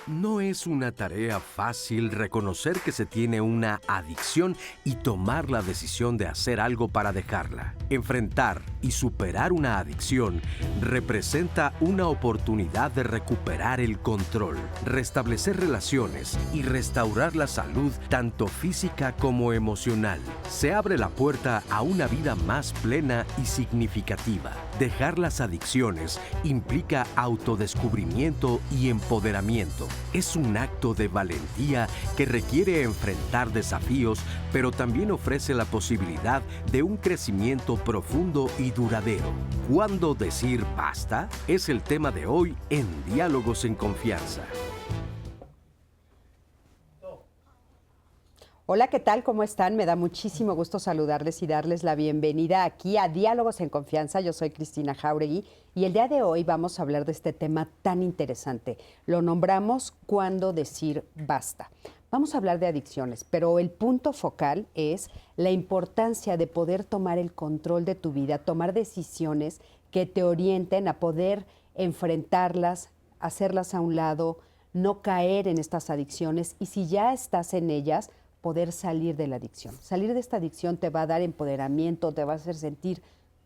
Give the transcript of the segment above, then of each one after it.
No es una tarea fácil reconocer que se tiene una adicción y tomar la decisión de hacer algo para dejarla. Enfrentar y superar una adicción representa una oportunidad de recuperar el control, restablecer relaciones y restaurar la salud tanto física como emocional. Se abre la puerta a una vida más plena y significativa. Dejar las adicciones implica autodescubrimiento y empoderamiento. Es un acto de valentía que requiere enfrentar desafíos, pero también ofrece la posibilidad de un crecimiento profundo y duradero. ¿Cuándo decir basta? Es el tema de hoy en Diálogos en Confianza. Hola, ¿qué tal? ¿Cómo están? Me da muchísimo gusto saludarles y darles la bienvenida aquí a Diálogos en Confianza. Yo soy Cristina Jauregui y el día de hoy vamos a hablar de este tema tan interesante. Lo nombramos ¿cuándo decir basta? Vamos a hablar de adicciones, pero el punto focal es la importancia de poder tomar el control de tu vida, tomar decisiones que te orienten a poder enfrentarlas, hacerlas a un lado, no caer en estas adicciones y si ya estás en ellas, poder salir de la adicción. Salir de esta adicción te va a dar empoderamiento, te va a hacer sentir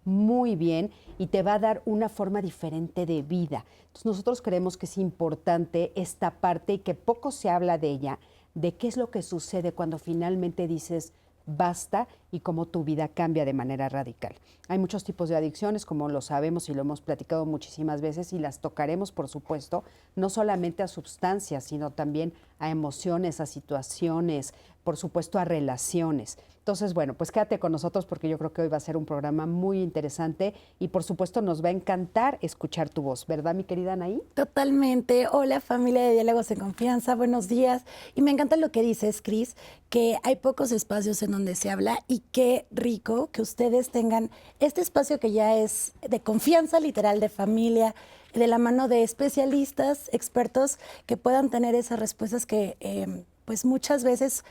muy bien y te va a dar una forma diferente de vida. Entonces nosotros creemos que es importante esta parte y que poco se habla de ella, de qué es lo que sucede cuando finalmente dices basta y cómo tu vida cambia de manera radical. Hay muchos tipos de adicciones, como lo sabemos y lo hemos platicado muchísimas veces y las tocaremos, por supuesto, no solamente a sustancias, sino también a emociones, a situaciones, por supuesto a relaciones. Entonces, bueno, pues quédate con nosotros porque yo creo que hoy va a ser un programa muy interesante y por supuesto nos va a encantar escuchar tu voz, ¿verdad, mi querida Anaí? Totalmente. Hola, familia de Diálogos en Confianza, buenos días. Y me encanta lo que dices, Cris, que hay pocos espacios en donde se habla y qué rico que ustedes tengan este espacio que ya es de confianza literal, de familia, de la mano de especialistas, expertos que puedan tener esas respuestas que pues muchas veces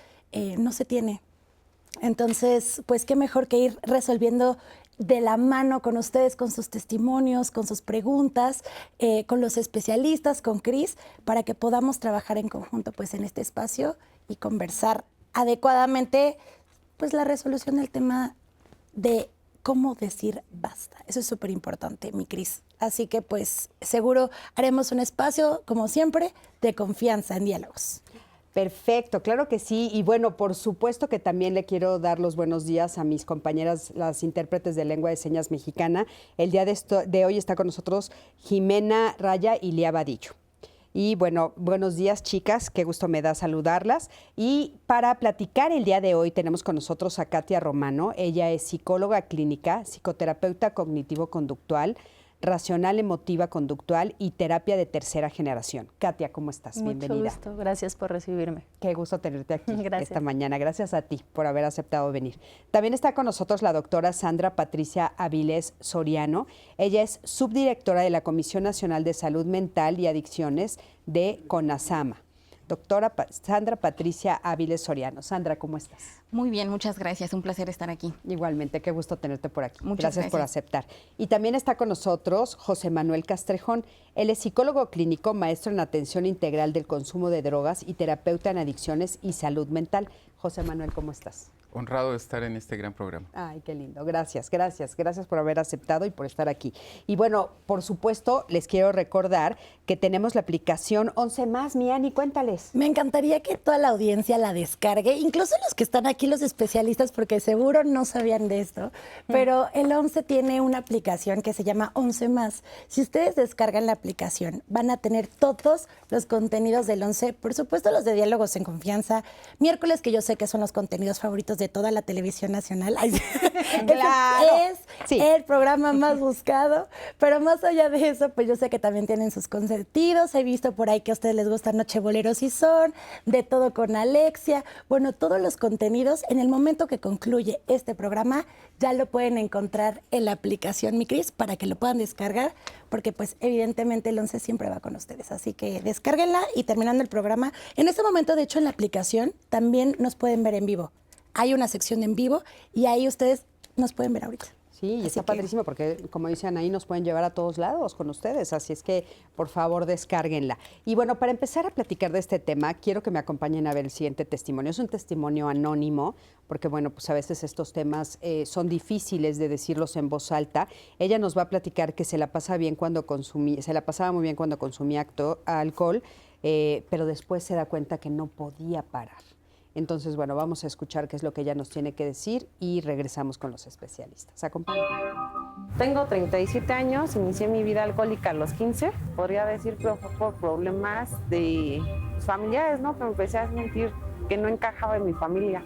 no se tiene. Entonces, pues qué mejor que ir resolviendo de la mano con ustedes, con sus testimonios, con sus preguntas, con los especialistas, con Cris, para que podamos trabajar en conjunto pues, en este espacio y conversar adecuadamente pues, la resolución del tema de cómo decir basta. Eso es súper importante, mi Cris. Así que pues seguro haremos un espacio, como siempre, de confianza en diálogos. Perfecto, claro que sí. Y bueno, por supuesto que también le quiero dar los buenos días a mis compañeras, las intérpretes de lengua de señas mexicana. El día de hoy está con nosotros Jimena Raya y Lía Vadillo. Y bueno, buenos días, chicas, qué gusto me da saludarlas. Y para platicar el día de hoy tenemos con nosotros a Katia Romano. Ella es psicóloga clínica, psicoterapeuta cognitivo-conductual, racional emotiva conductual y terapia de tercera generación. Katia, ¿cómo estás? Bienvenida. Mucho gusto, gracias por recibirme. Qué gusto tenerte aquí Gracias. esta mañana. Gracias a ti por haber aceptado venir. También está con nosotros la doctora Sandra Patricia Avilés Soriano. Ella es subdirectora de la Comisión Nacional de Salud Mental y Adicciones de CONASAMA. Doctora Sandra Patricia Avilés Soriano. Sandra, ¿cómo estás? Muy bien, muchas gracias. Un placer estar aquí. Igualmente, qué gusto tenerte por aquí. Muchas Gracias por gracias. aceptar. Y también está con nosotros José Manuel Castrejón. Él es psicólogo clínico, maestro en atención integral del consumo de drogas y terapeuta en adicciones y salud mental. José Manuel, ¿cómo estás? Honrado de estar en este gran programa. Ay, qué lindo. Gracias, gracias. Gracias por haber aceptado y por estar aquí. Y bueno, por supuesto, les quiero recordar que tenemos la aplicación 11 más. Miani, cuéntales. Me encantaría que toda la audiencia la descargue, incluso los que están aquí, los especialistas, porque seguro no sabían de esto, pero el 11 tiene una aplicación que se llama 11 más. Si ustedes descargan la aplicación, van a tener todos los contenidos del 11, por supuesto los de Diálogos en Confianza, miércoles, que yo sé que son los contenidos favoritos de toda la televisión nacional. Ay, Claro. Es Sí. el programa más buscado, pero más allá de eso, pues yo sé que también tienen sus consentidos. He visto por ahí que a ustedes les gusta Noche Boleros y Son, De Todo con Alexia. Bueno, todos los contenidos, en el momento que concluye este programa, ya lo pueden encontrar en la aplicación Mi Cris para que lo puedan descargar, porque pues evidentemente el 11 siempre va con ustedes. Así que descárguenla y terminando el programa. En este momento, de hecho, en la aplicación también nos pueden ver en vivo. Hay una sección en vivo y ahí ustedes nos pueden ver ahorita. Sí, y Así está que- padrísimo porque, como dicen ahí, nos pueden llevar a todos lados con ustedes. Así es que, por favor, descárguenla. Y bueno, para empezar a platicar de este tema, quiero que me acompañen a ver el siguiente testimonio. Es un testimonio anónimo, porque, bueno, pues a veces estos temas son difíciles de decirlos en voz alta. Ella nos va a platicar que se la pasaba muy bien cuando consumía alcohol, pero después se da cuenta que no podía parar. Entonces, bueno, vamos a escuchar qué es lo que ella nos tiene que decir y regresamos con los especialistas. Acompáñenme. Tengo 37 años, inicié mi vida alcohólica a los 15. Podría decir que fue por problemas de familiares, ¿no? Que me empecé a sentir que no encajaba en mi familia,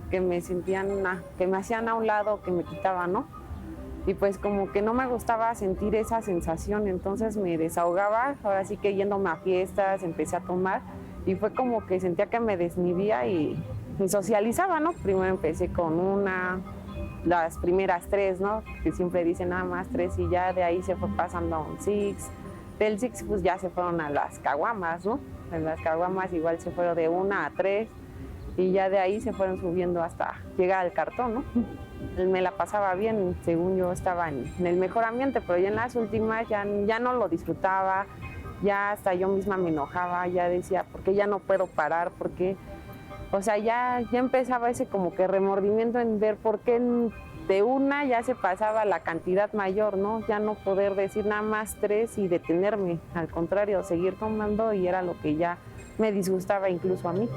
que me que me hacían a un lado, que me quitaban, ¿no? Y pues como que no me gustaba sentir esa sensación, entonces me desahogaba, ahora sí que yéndome a fiestas, empecé a tomar y fue como que sentía que me desinhibía y socializaba, ¿no? Primero empecé con las primeras 3, ¿no? Que siempre dicen nada más 3 y ya de ahí se fue pasando a un 6. Del 6 pues ya se fueron a las caguamas, ¿no? En las caguamas igual se fueron de 1 a 3 y ya de ahí se fueron subiendo hasta llegar al cartón, ¿no? Me la pasaba bien, según yo estaba en el mejor ambiente, pero ya en las últimas ya no lo disfrutaba, ya hasta yo misma me enojaba, ya decía, ¿por qué ya no puedo parar? ¿Por qué? O sea, ya empezaba ese como que remordimiento en ver por qué de una ya se pasaba la cantidad mayor, ¿no? Ya no poder decir nada más 3 y detenerme, al contrario, seguir tomando y era lo que ya me disgustaba incluso a mí,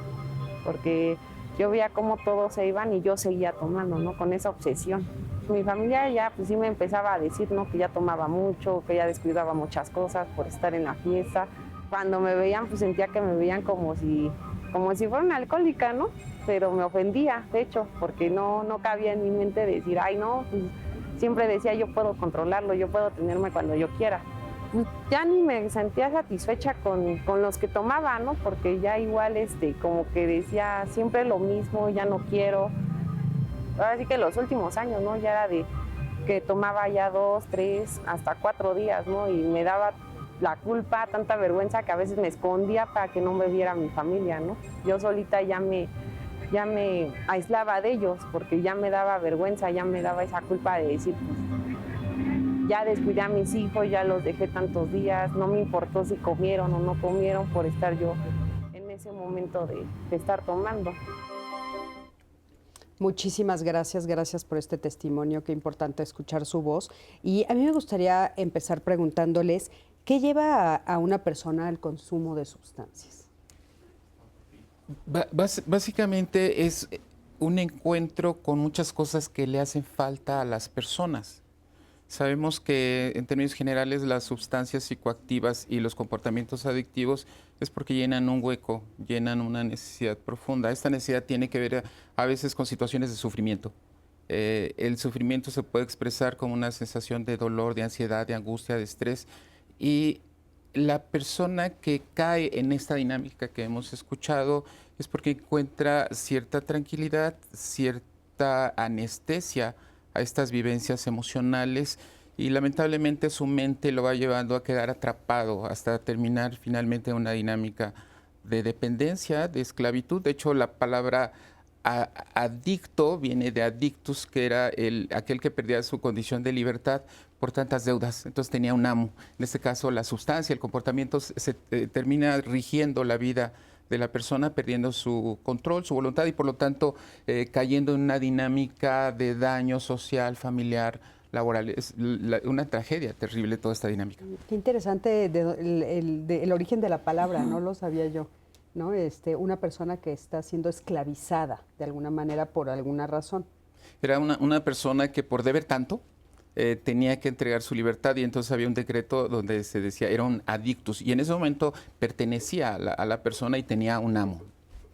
porque yo veía cómo todos se iban y yo seguía tomando, ¿no? Con esa obsesión. Mi familia ya pues sí me empezaba a decir, ¿no? Que ya tomaba mucho, que ya descuidaba muchas cosas por estar en la fiesta. Cuando me veían pues sentía que me veían como si fuera una alcohólica, ¿no? Pero me ofendía, de hecho, porque no cabía en mi mente decir, ay, no, pues siempre decía yo puedo controlarlo, yo puedo tenerme cuando yo quiera. Pues ya ni me sentía satisfecha con los que tomaba, ¿no? Porque ya igual como que decía siempre lo mismo, ya no quiero. Ahora sí que los últimos años, ¿no? Ya era de que tomaba ya 2, 3, hasta 4 días, ¿no? Y me daba la culpa, tanta vergüenza que a veces me escondía para que no me viera mi familia, ¿no? Yo solita ya me aislaba de ellos porque ya me daba vergüenza, ya me daba esa culpa de decir, pues, ya descuidé a mis hijos, ya los dejé tantos días, no me importó si comieron o no comieron por estar yo en ese momento de estar tomando. Muchísimas gracias por este testimonio, qué importante escuchar su voz. Y a mí me gustaría empezar preguntándoles, ¿qué lleva a una persona al consumo de sustancias? Básicamente es un encuentro con muchas cosas que le hacen falta a las personas. Sabemos que en términos generales las sustancias psicoactivas y los comportamientos adictivos es porque llenan un hueco, llenan una necesidad profunda. Esta necesidad tiene que ver a veces con situaciones de sufrimiento. El sufrimiento se puede expresar como una sensación de dolor, de ansiedad, de angustia, de estrés. Y la persona que cae en esta dinámica que hemos escuchado es porque encuentra cierta tranquilidad, cierta anestesia a estas vivencias emocionales y lamentablemente su mente lo va llevando a quedar atrapado hasta terminar finalmente en una dinámica de dependencia, de esclavitud. De hecho, la palabra adicto viene de adictus, que era aquel que perdía su condición de libertad por tantas deudas. Entonces tenía un amo. En este caso, la sustancia, el comportamiento se termina rigiendo la vida de la persona, perdiendo su control, su voluntad y por lo tanto cayendo en una dinámica de daño social, familiar, laboral. Es una tragedia terrible toda esta dinámica. Qué interesante el origen de la palabra, no lo sabía yo, ¿no? Una persona que está siendo esclavizada de alguna manera por alguna razón. Era una persona que por deber tanto tenía que entregar su libertad y entonces había un decreto donde se decía era un adictus y en ese momento pertenecía a la persona y tenía un amo.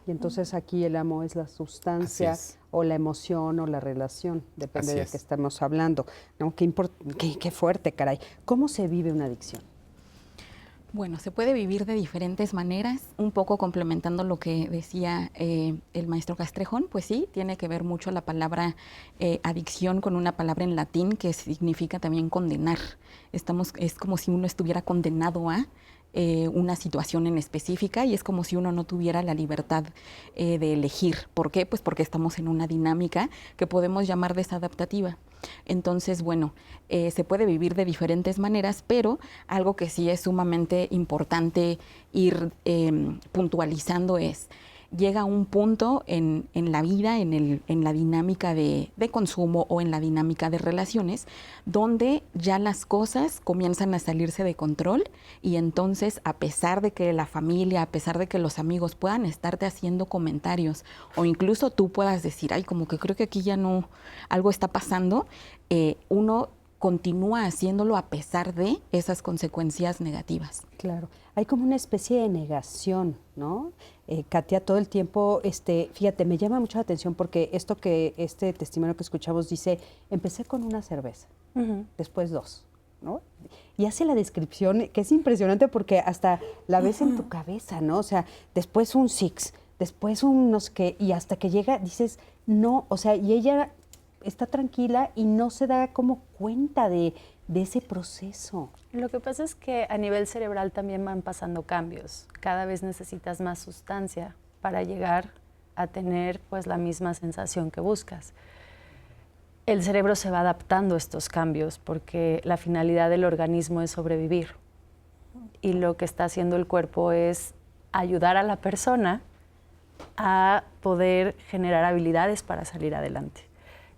Y entonces aquí el amo es la sustancia o la emoción o la relación, depende de qué estamos hablando. ¿No? Qué fuerte, caray. ¿Cómo se vive una adicción? Bueno, se puede vivir de diferentes maneras, un poco complementando lo que decía el maestro Castrejón, pues sí, tiene que ver mucho la palabra adicción con una palabra en latín que significa también condenar. Es como si uno estuviera condenado a una situación en específica y es como si uno no tuviera la libertad de elegir. ¿Por qué? Pues porque estamos en una dinámica que podemos llamar desadaptativa. Entonces, bueno, se puede vivir de diferentes maneras, pero algo que sí es sumamente importante ir puntualizando es, llega un punto en la vida, en la dinámica de consumo o en la dinámica de relaciones, donde ya las cosas comienzan a salirse de control y entonces, a pesar de que la familia, a pesar de que los amigos puedan estarte haciendo comentarios o incluso tú puedas decir, ay, como que creo que aquí ya no, algo está pasando, uno continúa haciéndolo a pesar de esas consecuencias negativas. Claro, hay como una especie de negación, ¿no? Katia, todo el tiempo, fíjate, me llama mucho la atención porque este testimonio que escuchamos dice, empecé con una cerveza, después 2, ¿no? Y hace la descripción, que es impresionante porque hasta la ves en tu cabeza, ¿no? O sea, después un 6, después un no sé qué, y hasta que llega, dices, no, o sea, y ella está tranquila y no se da como cuenta de ese proceso. Lo que pasa es que a nivel cerebral también van pasando cambios. Cada vez necesitas más sustancia para llegar a tener pues la misma sensación que buscas. El cerebro se va adaptando a estos cambios porque la finalidad del organismo es sobrevivir. Y lo que está haciendo el cuerpo es ayudar a la persona a poder generar habilidades para salir adelante.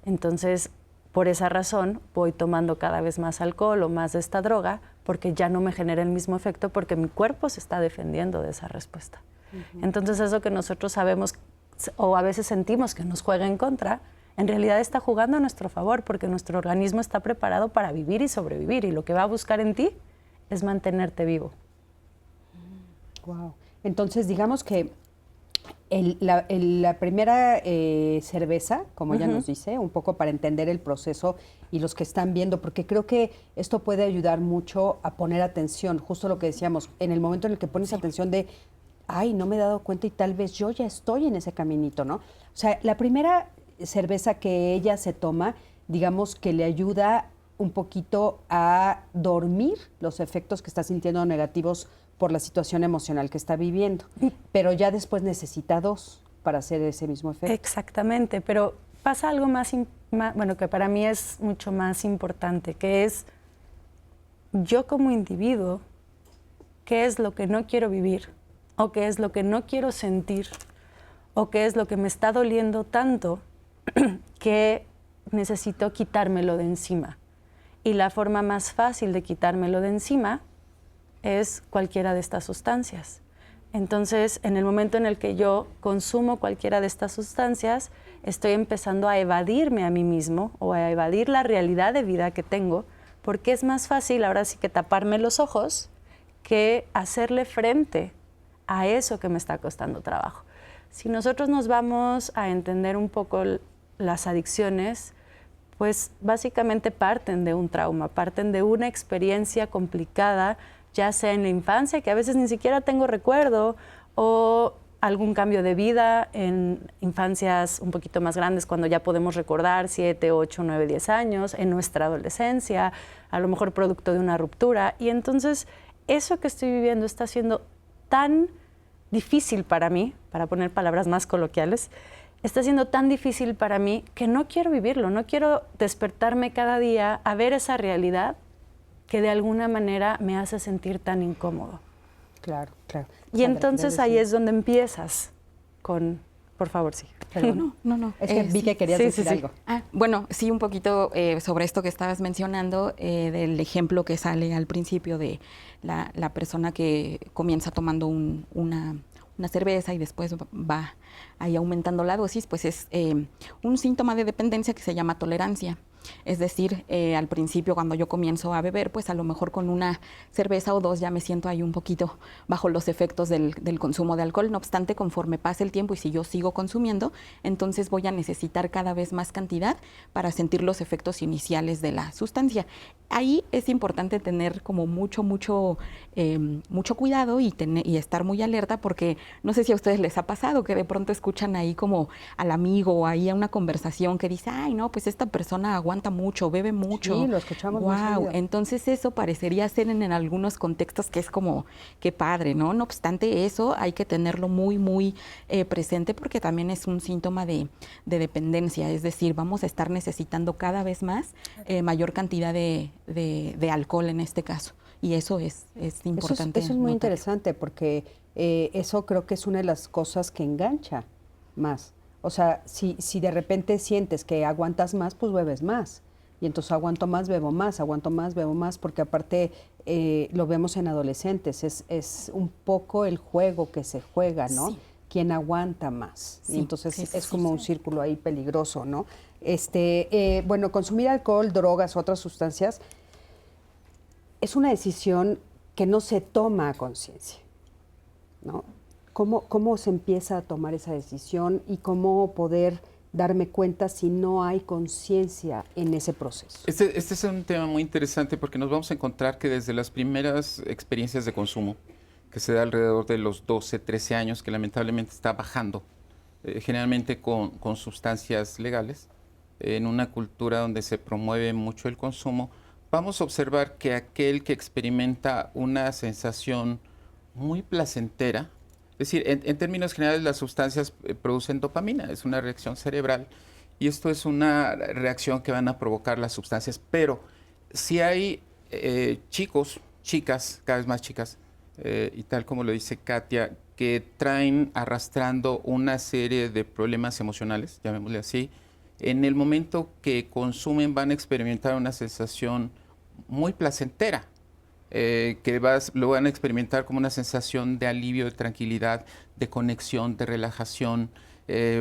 Entonces, por esa razón, voy tomando cada vez más alcohol o más de esta droga porque ya no me genera el mismo efecto porque mi cuerpo se está defendiendo de esa respuesta. Entonces, eso que nosotros sabemos o a veces sentimos que nos juega en contra, en realidad está jugando a nuestro favor porque nuestro organismo está preparado para vivir y sobrevivir y lo que va a buscar en ti es mantenerte vivo. Wow. Entonces, digamos que la primera cerveza, como ella nos dice, un poco para entender el proceso y los que están viendo, porque creo que esto puede ayudar mucho a poner atención, justo lo que decíamos, en el momento en el que pones atención de, ay, no me he dado cuenta y tal vez yo ya estoy en ese caminito, ¿no? O sea, la primera cerveza que ella se toma, digamos que le ayuda un poquito a dormir los efectos que está sintiendo negativos por la situación emocional que está viviendo, pero ya después necesita 2 para hacer ese mismo efecto. Exactamente, pero pasa algo bueno, que para mí es mucho más importante, que es yo como individuo, qué es lo que no quiero vivir, o qué es lo que no quiero sentir, o qué es lo que me está doliendo tanto que necesito quitármelo de encima. Y la forma más fácil de quitármelo de encima es cualquiera de estas sustancias. Entonces, en el momento en el que yo consumo cualquiera de estas sustancias, estoy empezando a evadirme a mí mismo o a evadir la realidad de vida que tengo, porque es más fácil ahora sí que taparme los ojos que hacerle frente a eso que me está costando trabajo. Si nosotros nos vamos a entender un poco las adicciones, pues básicamente parten de un trauma, parten de una experiencia complicada, ya sea en la infancia, que a veces ni siquiera tengo recuerdo, o algún cambio de vida en infancias un poquito más grandes, cuando ya podemos recordar 7, 8, 9, 10 años, en nuestra adolescencia, a lo mejor producto de una ruptura. Y entonces eso que estoy viviendo está siendo tan difícil para mí, para poner palabras más coloquiales, está siendo tan difícil para mí que no quiero vivirlo, no quiero despertarme cada día a ver esa realidad que de alguna manera me hace sentir tan incómodo. Claro, claro. Y entonces ahí es donde empiezas con, por favor, sí. No. Es que vi que querías decir algo. Bueno, sí, un poquito sobre esto que estabas mencionando, del ejemplo que sale al principio de la persona que comienza tomando una cerveza y después va ahí aumentando la dosis, pues es un síntoma de dependencia que se llama tolerancia. Es decir, al principio cuando yo comienzo a beber, pues a lo mejor con una cerveza o 2 ya me siento ahí un poquito bajo los efectos del consumo de alcohol. No obstante, conforme pase el tiempo y si yo sigo consumiendo, entonces voy a necesitar cada vez más cantidad para sentir los efectos iniciales de la sustancia. Ahí es importante tener como mucho cuidado y estar muy alerta, porque no sé si a ustedes les ha pasado que de pronto escuchan ahí como al amigo o ahí a una conversación que dice, ay, no, pues esta persona aguanta aguanta mucho, bebe mucho. Sí, lo escuchamos muy Wow, seguido. entonces eso parecería ser en algunos contextos que es como, qué padre, ¿no? No obstante eso, hay que tenerlo muy, muy presente porque también es un síntoma de dependencia, es decir, vamos a estar necesitando cada vez más mayor cantidad de alcohol en este caso. Y eso es importante. Eso es muy notarlo. interesante porque eso creo que es una de las cosas que engancha más. O sea, si de repente sientes que aguantas más, pues bebes más. Y entonces aguanto más, bebo más, porque aparte lo vemos en adolescentes, es un poco el juego que se juega, ¿no? Sí. Quien aguanta más. Sí, Y entonces sí, es como un círculo ahí peligroso, ¿no? Bueno, consumir alcohol, drogas, otras sustancias, es una decisión que no se toma a conciencia, ¿no? ¿Cómo se empieza a tomar esa decisión y cómo poder darme cuenta si no hay conciencia en ese proceso? Este es un tema muy interesante porque nos vamos a encontrar que desde las primeras experiencias de consumo, que se da alrededor de los 12, 13 años, que lamentablemente está bajando, generalmente con sustancias legales, en una cultura donde se promueve mucho el consumo, vamos a observar que aquel que experimenta una sensación muy placentera, es decir, en términos generales las sustancias producen dopamina, es una reacción cerebral y esto es una reacción que van a provocar las sustancias, pero si hay chicos, chicas, cada vez más chicas, y tal como lo dice Katia, que traen arrastrando una serie de problemas emocionales, llamémosle así, en el momento que consumen van a experimentar una sensación muy placentera, lo van a experimentar como una sensación de alivio, de tranquilidad, de conexión, de relajación.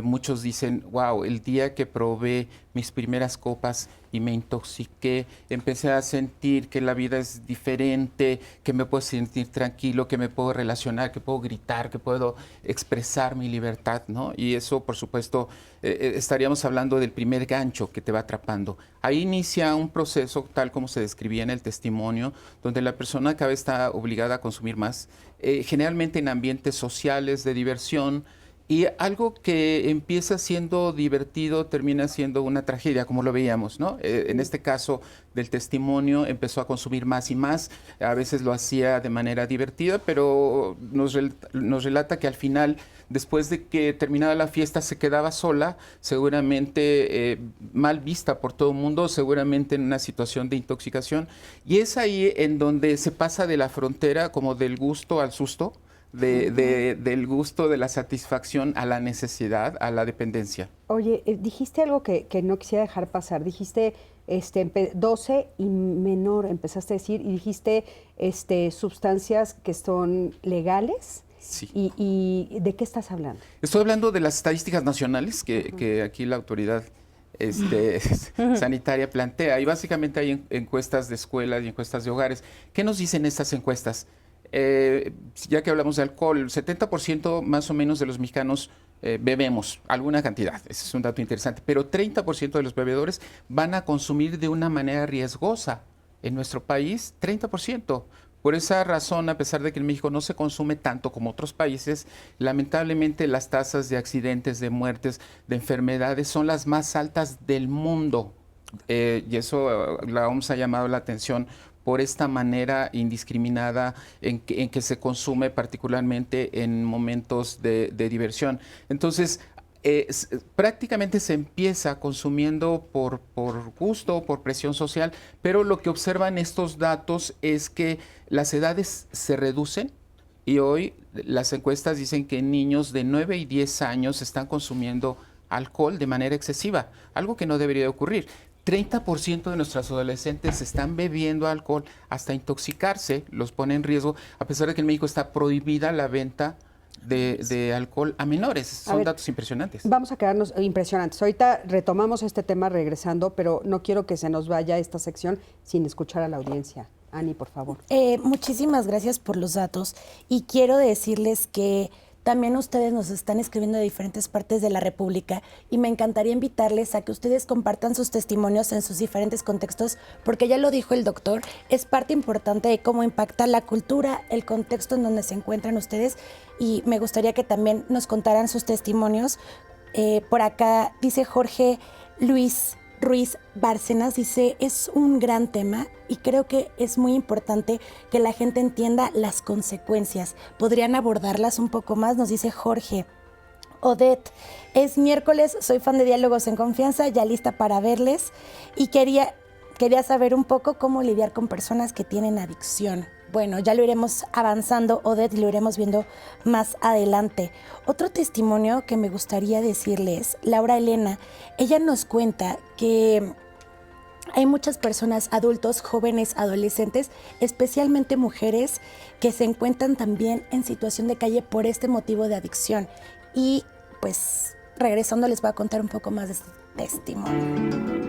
Muchos dicen, wow, el día que probé mis primeras copas y me intoxiqué, empecé a sentir que la vida es diferente, que me puedo sentir tranquilo, que me puedo relacionar, que puedo gritar, que puedo expresar mi libertad, ¿no? Y eso, por supuesto, estaríamos hablando del primer gancho que te va atrapando. Ahí inicia un proceso, tal como se describía en el testimonio, donde la persona cada vez está obligada a consumir más, generalmente en ambientes sociales de diversión, y algo que empieza siendo divertido termina siendo una tragedia, como lo veíamos, ¿no? En este caso del testimonio empezó a consumir más y más, a veces lo hacía de manera divertida, pero nos relata que al final, después de que terminaba la fiesta, se quedaba sola, seguramente mal vista por todo el mundo, seguramente en una situación de intoxicación, y es ahí en donde se pasa de la frontera como del gusto al susto, del gusto, de la satisfacción a la necesidad, a la dependencia. Oye, dijiste algo que no quisiera dejar pasar. Dijiste 12 y menor, empezaste a decir, y dijiste sustancias que son legales. Sí. ¿Y de qué estás hablando? Estoy hablando de las estadísticas nacionales que aquí la autoridad sanitaria plantea, y básicamente hay encuestas de escuelas y encuestas de hogares. ¿Qué nos dicen estas encuestas? Ya que hablamos de alcohol, el 70% más o menos de los mexicanos bebemos alguna cantidad, ese es un dato interesante, pero 30% de los bebedores van a consumir de una manera riesgosa. En nuestro país, 30%. Por esa razón, a pesar de que en México no se consume tanto como otros países, lamentablemente las tasas de accidentes, de muertes, de enfermedades son las más altas del mundo. Y eso la OMS ha llamado la atención por esta manera indiscriminada en que se consume, particularmente en momentos de diversión. Entonces, prácticamente se empieza consumiendo por gusto, por presión social, pero lo que observan estos datos es que las edades se reducen y hoy las encuestas dicen que niños de 9 y 10 años están consumiendo alcohol de manera excesiva, algo que no debería ocurrir. 30% de nuestros adolescentes están bebiendo alcohol hasta intoxicarse, los pone en riesgo, a pesar de que en México está prohibida la venta de alcohol a menores. Son datos impresionantes. Vamos a quedarnos impresionantes. Ahorita retomamos este tema regresando, pero no quiero que se nos vaya esta sección sin escuchar a la audiencia. Ani, por favor. Muchísimas gracias por los datos y quiero decirles que también ustedes nos están escribiendo de diferentes partes de la República y me encantaría invitarles a que ustedes compartan sus testimonios en sus diferentes contextos, porque ya lo dijo el doctor, es parte importante de cómo impacta la cultura, el contexto en donde se encuentran ustedes, y me gustaría que también nos contaran sus testimonios. Por acá dice Jorge Luis Ruiz Bárcenas dice, es un gran tema y creo que es muy importante que la gente entienda las consecuencias. ¿Podrían abordarlas un poco más? Nos dice Jorge. Odette, es miércoles, soy fan de Diálogos en Confianza, ya lista para verles y quería saber un poco cómo lidiar con personas que tienen adicción. Bueno, ya lo iremos avanzando, Odette, y lo iremos viendo más adelante. Otro testimonio que me gustaría decirles, Laura Elena, ella nos cuenta que hay muchas personas, adultos, jóvenes, adolescentes, especialmente mujeres, que se encuentran también en situación de calle por este motivo de adicción. Y pues regresando les voy a contar un poco más de este testimonio.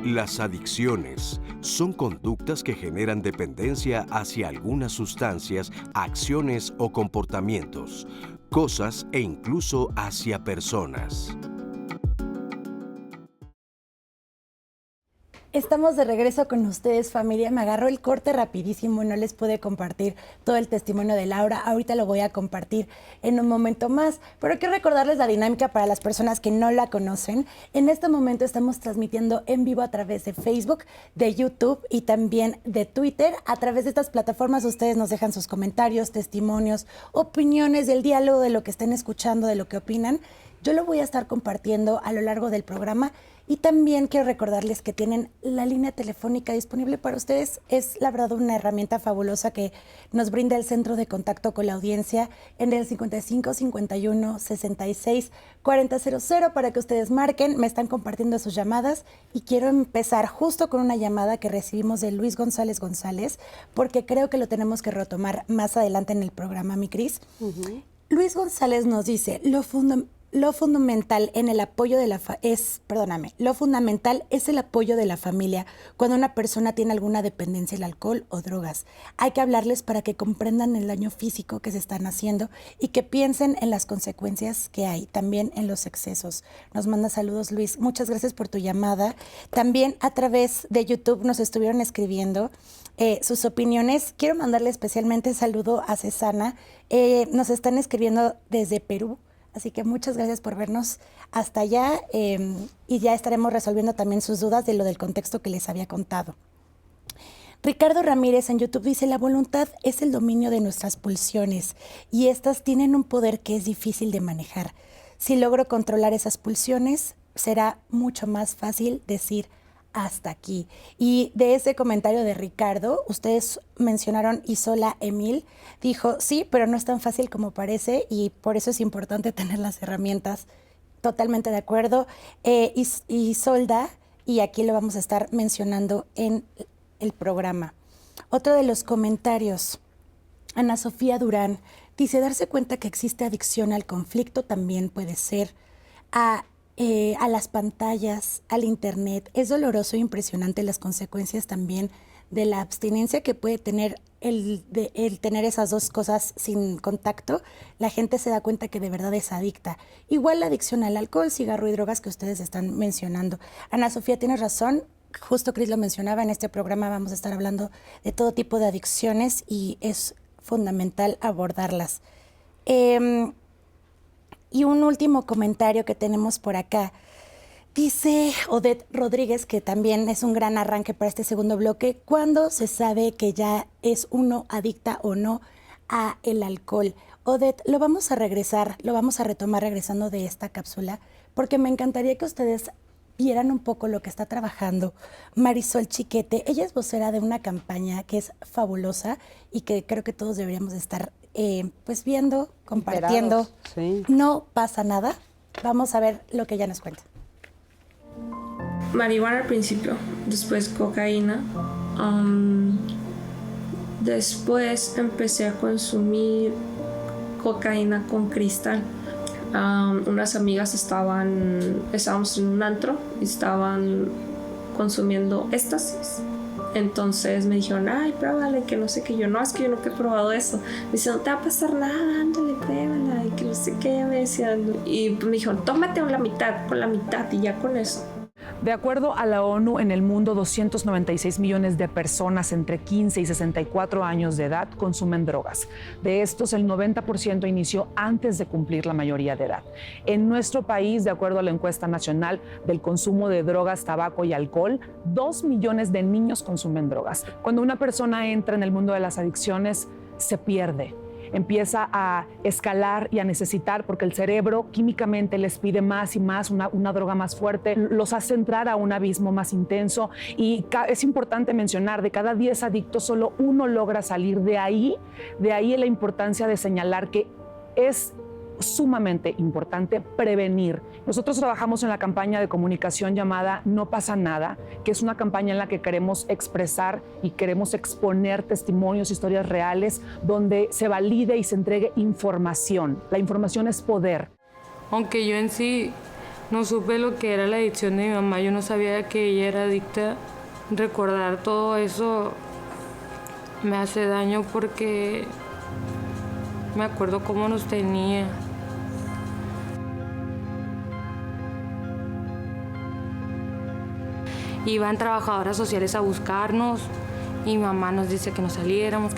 Las adicciones son conductas que generan dependencia hacia algunas sustancias, acciones o comportamientos, cosas e incluso hacia personas. Estamos de regreso con ustedes, familia. Me agarró el corte rapidísimo y no les pude compartir todo el testimonio de Laura. Ahorita lo voy a compartir en un momento más. Pero quiero recordarles la dinámica para las personas que no la conocen. En este momento estamos transmitiendo en vivo a través de Facebook, de YouTube y también de Twitter. A través de estas plataformas ustedes nos dejan sus comentarios, testimonios, opiniones del diálogo, de lo que estén escuchando, de lo que opinan. Yo lo voy a estar compartiendo a lo largo del programa. Y también quiero recordarles que tienen la línea telefónica disponible para ustedes. Es la verdad una herramienta fabulosa que nos brinda el Centro de Contacto con la Audiencia en el 55 51 66 4000 para que ustedes marquen. Me están compartiendo sus llamadas y quiero empezar justo con una llamada que recibimos de Luis González González, porque creo que lo tenemos que retomar más adelante en el programa, mi Cris. Luis González nos dice, lo fundamental en el apoyo de lo fundamental es el apoyo de la familia cuando una persona tiene alguna dependencia al alcohol o drogas. Hay que hablarles para que comprendan el daño físico que se están haciendo y que piensen en las consecuencias que hay, también en los excesos. Nos manda saludos, Luis. Muchas gracias por tu llamada. También a través de YouTube nos estuvieron escribiendo sus opiniones. Quiero mandarle especialmente saludo a Cesana. Nos están escribiendo desde Perú. Así que muchas gracias por vernos hasta allá y ya estaremos resolviendo también sus dudas de lo del contexto que les había contado. Ricardo Ramírez en YouTube dice, la voluntad es el dominio de nuestras pulsiones y estas tienen un poder que es difícil de manejar. Si logro controlar esas pulsiones, será mucho más fácil decir hasta aquí. Y de ese comentario de Ricardo, ustedes mencionaron Isola Emil, dijo, sí, pero no es tan fácil como parece y por eso es importante tener las herramientas. Totalmente de acuerdo. Isolda, y aquí lo vamos a estar mencionando en el programa. Otro de los comentarios, Ana Sofía Durán, dice, darse cuenta que existe adicción al conflicto también puede ser a las pantallas, al internet. Es doloroso e impresionante las consecuencias también de la abstinencia que puede tener el tener esas dos cosas sin contacto. La gente se da cuenta que de verdad es adicta. Igual la adicción al alcohol, cigarro y drogas que ustedes están mencionando. Ana Sofía, tienes razón. Justo Cris lo mencionaba, en este programa vamos a estar hablando de todo tipo de adicciones y es fundamental abordarlas. Y un último comentario que tenemos por acá. Dice Odette Rodríguez, que también es un gran arranque para este segundo bloque, ¿cuándo se sabe que ya es uno adicta o no a el alcohol? Odette, lo vamos a retomar regresando de esta cápsula, porque me encantaría que ustedes vieran un poco lo que está trabajando Marisol Chiquete. Ella es vocera de una campaña que es fabulosa y que creo que todos deberíamos estar pues viendo, compartiendo. Sí. No pasa nada. Vamos a ver lo que ella nos cuenta. Marihuana al principio, después cocaína. Después empecé a consumir cocaína con cristal. Unas amigas estábamos en un antro y estaban consumiendo éxtasis. Entonces me dijeron, ay, pruébale, que no sé qué. Yo, no, es que yo nunca he probado eso. Me dicen, no te va a pasar nada, ándale, pruébala, y que no sé qué. Me decían, y me dijeron, tómate con la mitad, y ya con eso. De acuerdo a la ONU, en el mundo 296 millones de personas entre 15 y 64 años de edad consumen drogas. De estos, el 90% inició antes de cumplir la mayoría de edad. En nuestro país, de acuerdo a la encuesta nacional del consumo de drogas, tabaco y alcohol, 2 millones de niños consumen drogas. Cuando una persona entra en el mundo de las adicciones, se pierde. Empieza a escalar y a necesitar, porque el cerebro químicamente les pide más y más, una droga más fuerte, los hace entrar a un abismo más intenso. Y es importante mencionar, de cada 10 adictos, solo uno logra salir de ahí la importancia de señalar que es sumamente importante prevenir. Nosotros trabajamos en la campaña de comunicación llamada No pasa nada, que es una campaña en la que queremos expresar y queremos exponer testimonios, historias reales, donde se valide y se entregue información. La información es poder. Aunque yo en sí no supe lo que era la adicción de mi mamá, yo no sabía que ella era adicta. Recordar todo eso me hace daño porque me acuerdo cómo nos tenía. Iban trabajadoras sociales a buscarnos y mi mamá nos dice que no saliéramos.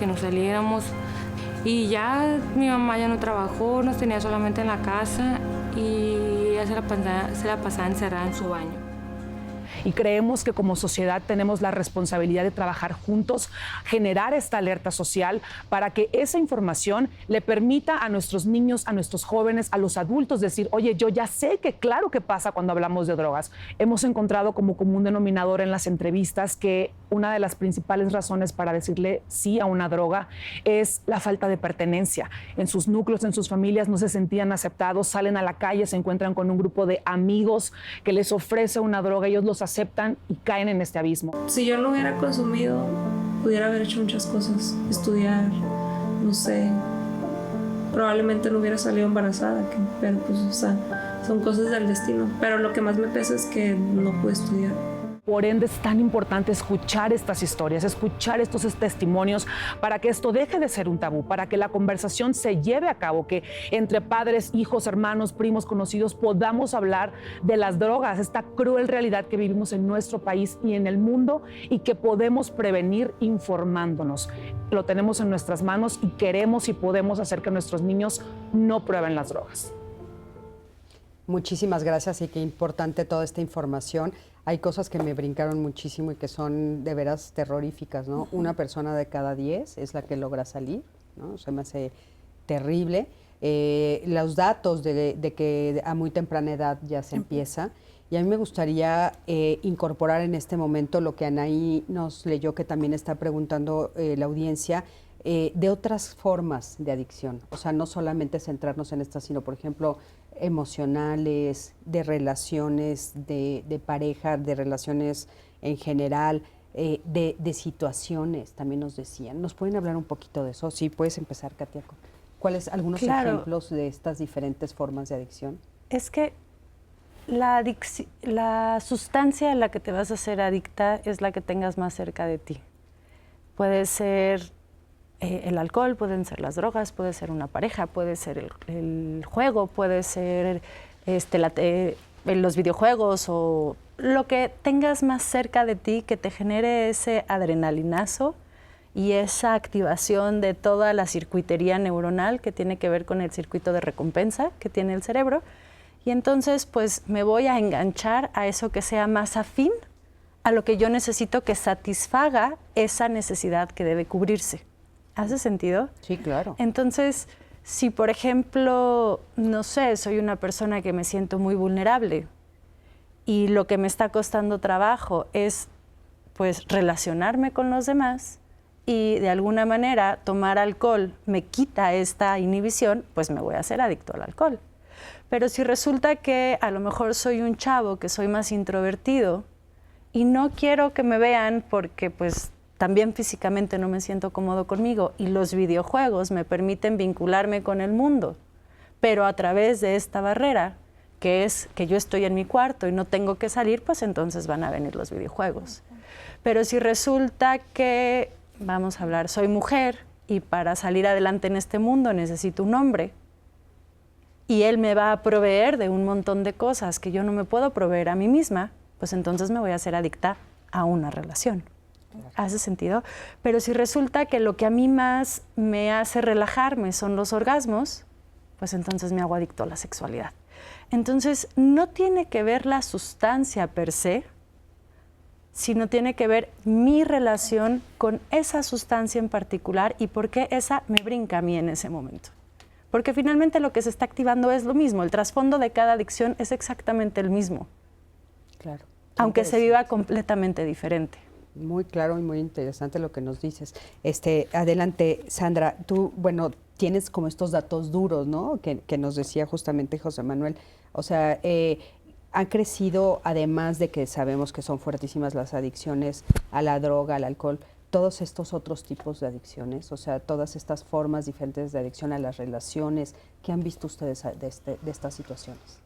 Y ya mi mamá ya no trabajó, nos tenía solamente en la casa y ella se la pasaba encerrada en su baño. Y creemos que como sociedad tenemos la responsabilidad de trabajar juntos, generar esta alerta social para que esa información le permita a nuestros niños, a nuestros jóvenes, a los adultos decir, oye, yo ya sé que claro que pasa cuando hablamos de drogas. Hemos encontrado como común denominador en las entrevistas que una de las principales razones para decirle sí a una droga es la falta de pertenencia. En sus núcleos, en sus familias no se sentían aceptados, salen a la calle, se encuentran con un grupo de amigos que les ofrece una droga, ellos los aceptan y caen en este abismo. Si yo no hubiera consumido, pudiera haber hecho muchas cosas, estudiar, no sé, probablemente no hubiera salido embarazada, pero pues, o sea, son cosas del destino. Pero lo que más me pesa es que no pude estudiar. Por ende, es tan importante escuchar estas historias, escuchar estos testimonios para que esto deje de ser un tabú, para que la conversación se lleve a cabo, que entre padres, hijos, hermanos, primos, conocidos podamos hablar de las drogas, esta cruel realidad que vivimos en nuestro país y en el mundo y que podemos prevenir informándonos. Lo tenemos en nuestras manos y queremos y podemos hacer que nuestros niños no prueben las drogas. Muchísimas gracias y qué importante toda esta información. Hay cosas que me brincaron muchísimo y que son de veras terroríficas, ¿no? Una persona de cada 10 es la que logra salir, ¿no? Se me hace terrible. Los datos de que a muy temprana edad ya se empieza. Y a mí me gustaría incorporar en este momento lo que Anaí nos leyó, que también está preguntando la audiencia, de otras formas de adicción. O sea, no solamente centrarnos en estas, sino, por ejemplo, emocionales, de relaciones de pareja, de relaciones en general, de situaciones, también nos decían. ¿Nos pueden hablar un poquito de eso? Sí, puedes empezar, Katia. ¿Cuáles algunos ejemplos de estas diferentes formas de adicción? Es que la sustancia a la que te vas a hacer adicta es la que tengas más cerca de ti. Puede ser el alcohol, pueden ser las drogas, puede ser una pareja, puede ser el juego, puede ser los videojuegos o lo que tengas más cerca de ti que te genere ese adrenalinazo y esa activación de toda la circuitería neuronal que tiene que ver con el circuito de recompensa que tiene el cerebro. Y entonces, pues, me voy a enganchar a eso que sea más afín a lo que yo necesito que satisfaga esa necesidad que debe cubrirse. ¿Hace sentido? Sí, claro. Entonces, si por ejemplo, no sé, soy una persona que me siento muy vulnerable y lo que me está costando trabajo es, pues, relacionarme con los demás y de alguna manera tomar alcohol me quita esta inhibición, pues me voy a hacer adicto al alcohol. Pero si resulta que a lo mejor soy un chavo que soy más introvertido y no quiero que me vean porque, pues, también físicamente no me siento cómodo conmigo y los videojuegos me permiten vincularme con el mundo, pero a través de esta barrera, que es que yo estoy en mi cuarto y no tengo que salir, pues entonces van a venir los videojuegos. Pero si resulta que, vamos a hablar, soy mujer y para salir adelante en este mundo necesito un hombre y él me va a proveer de un montón de cosas que yo no me puedo proveer a mí misma, pues entonces me voy a hacer adicta a una relación. ¿Hace sentido? Pero si resulta que lo que a mí más me hace relajarme son los orgasmos, pues entonces me hago adicto a la sexualidad. Entonces, no tiene que ver la sustancia per se, sino tiene que ver mi relación con esa sustancia en particular y por qué esa me brinca a mí en ese momento. Porque finalmente lo que se está activando es lo mismo, el trasfondo de cada adicción es exactamente el mismo. Claro. Aunque se viva completamente diferente. Muy claro y muy interesante lo que nos dices. Adelante, Sandra, tú, bueno, tienes como estos datos duros, ¿no? Que nos decía justamente José Manuel. O sea, han crecido, además de que sabemos que son fuertísimas las adicciones a la droga, al alcohol, todos estos otros tipos de adicciones, o sea, todas estas formas diferentes de adicción a las relaciones. ¿Qué han visto ustedes de estas situaciones?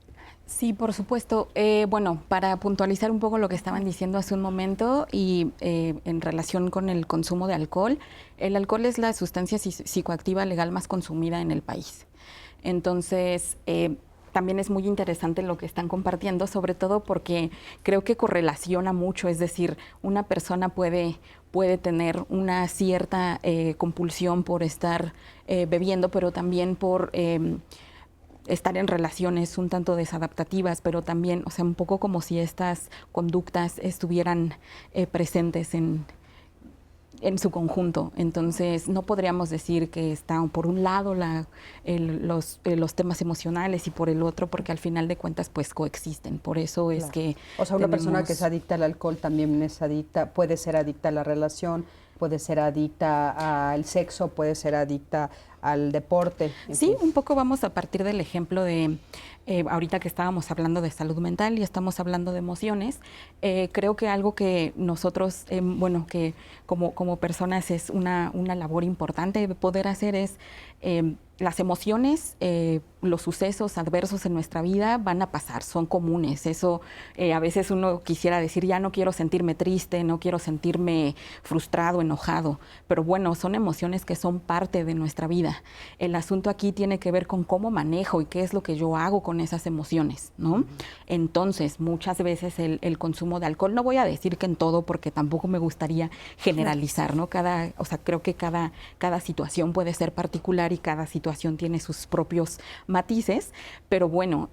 Sí, por supuesto. Bueno, para puntualizar un poco lo que estaban diciendo hace un momento y en relación con el consumo de alcohol, el alcohol es la sustancia psicoactiva legal más consumida en el país. Entonces, también es muy interesante lo que están compartiendo, sobre todo porque creo que correlaciona mucho, es decir, una persona puede tener una cierta compulsión por estar bebiendo, pero también por estar en relaciones un tanto desadaptativas, pero también, o sea, un poco como si estas conductas estuvieran presentes en su conjunto. Entonces, no podríamos decir que están por un lado los temas emocionales y por el otro, porque al final de cuentas, pues, coexisten. Por eso es que o sea, una persona que es adicta al alcohol también es adicta, puede ser adicta a la relación, puede ser adicta al sexo, puede ser adicta al deporte. Sí, un poco vamos a partir del ejemplo de, ahorita que estábamos hablando de salud mental y estamos hablando de emociones, creo que algo que nosotros, bueno, que como personas es una labor importante de poder hacer es las emociones, los sucesos adversos en nuestra vida van a pasar, son comunes. Eso a veces uno quisiera decir, ya no quiero sentirme triste, no quiero sentirme frustrado, enojado, pero bueno, son emociones que son parte de nuestra vida. El asunto aquí tiene que ver con cómo manejo y qué es lo que yo hago con esas emociones, ¿no? Entonces, muchas veces el consumo de alcohol, no voy a decir que en todo, porque tampoco me gustaría generalizar, ¿no? O sea, creo que cada situación puede ser particular y cada situación tiene sus propios matices, pero bueno,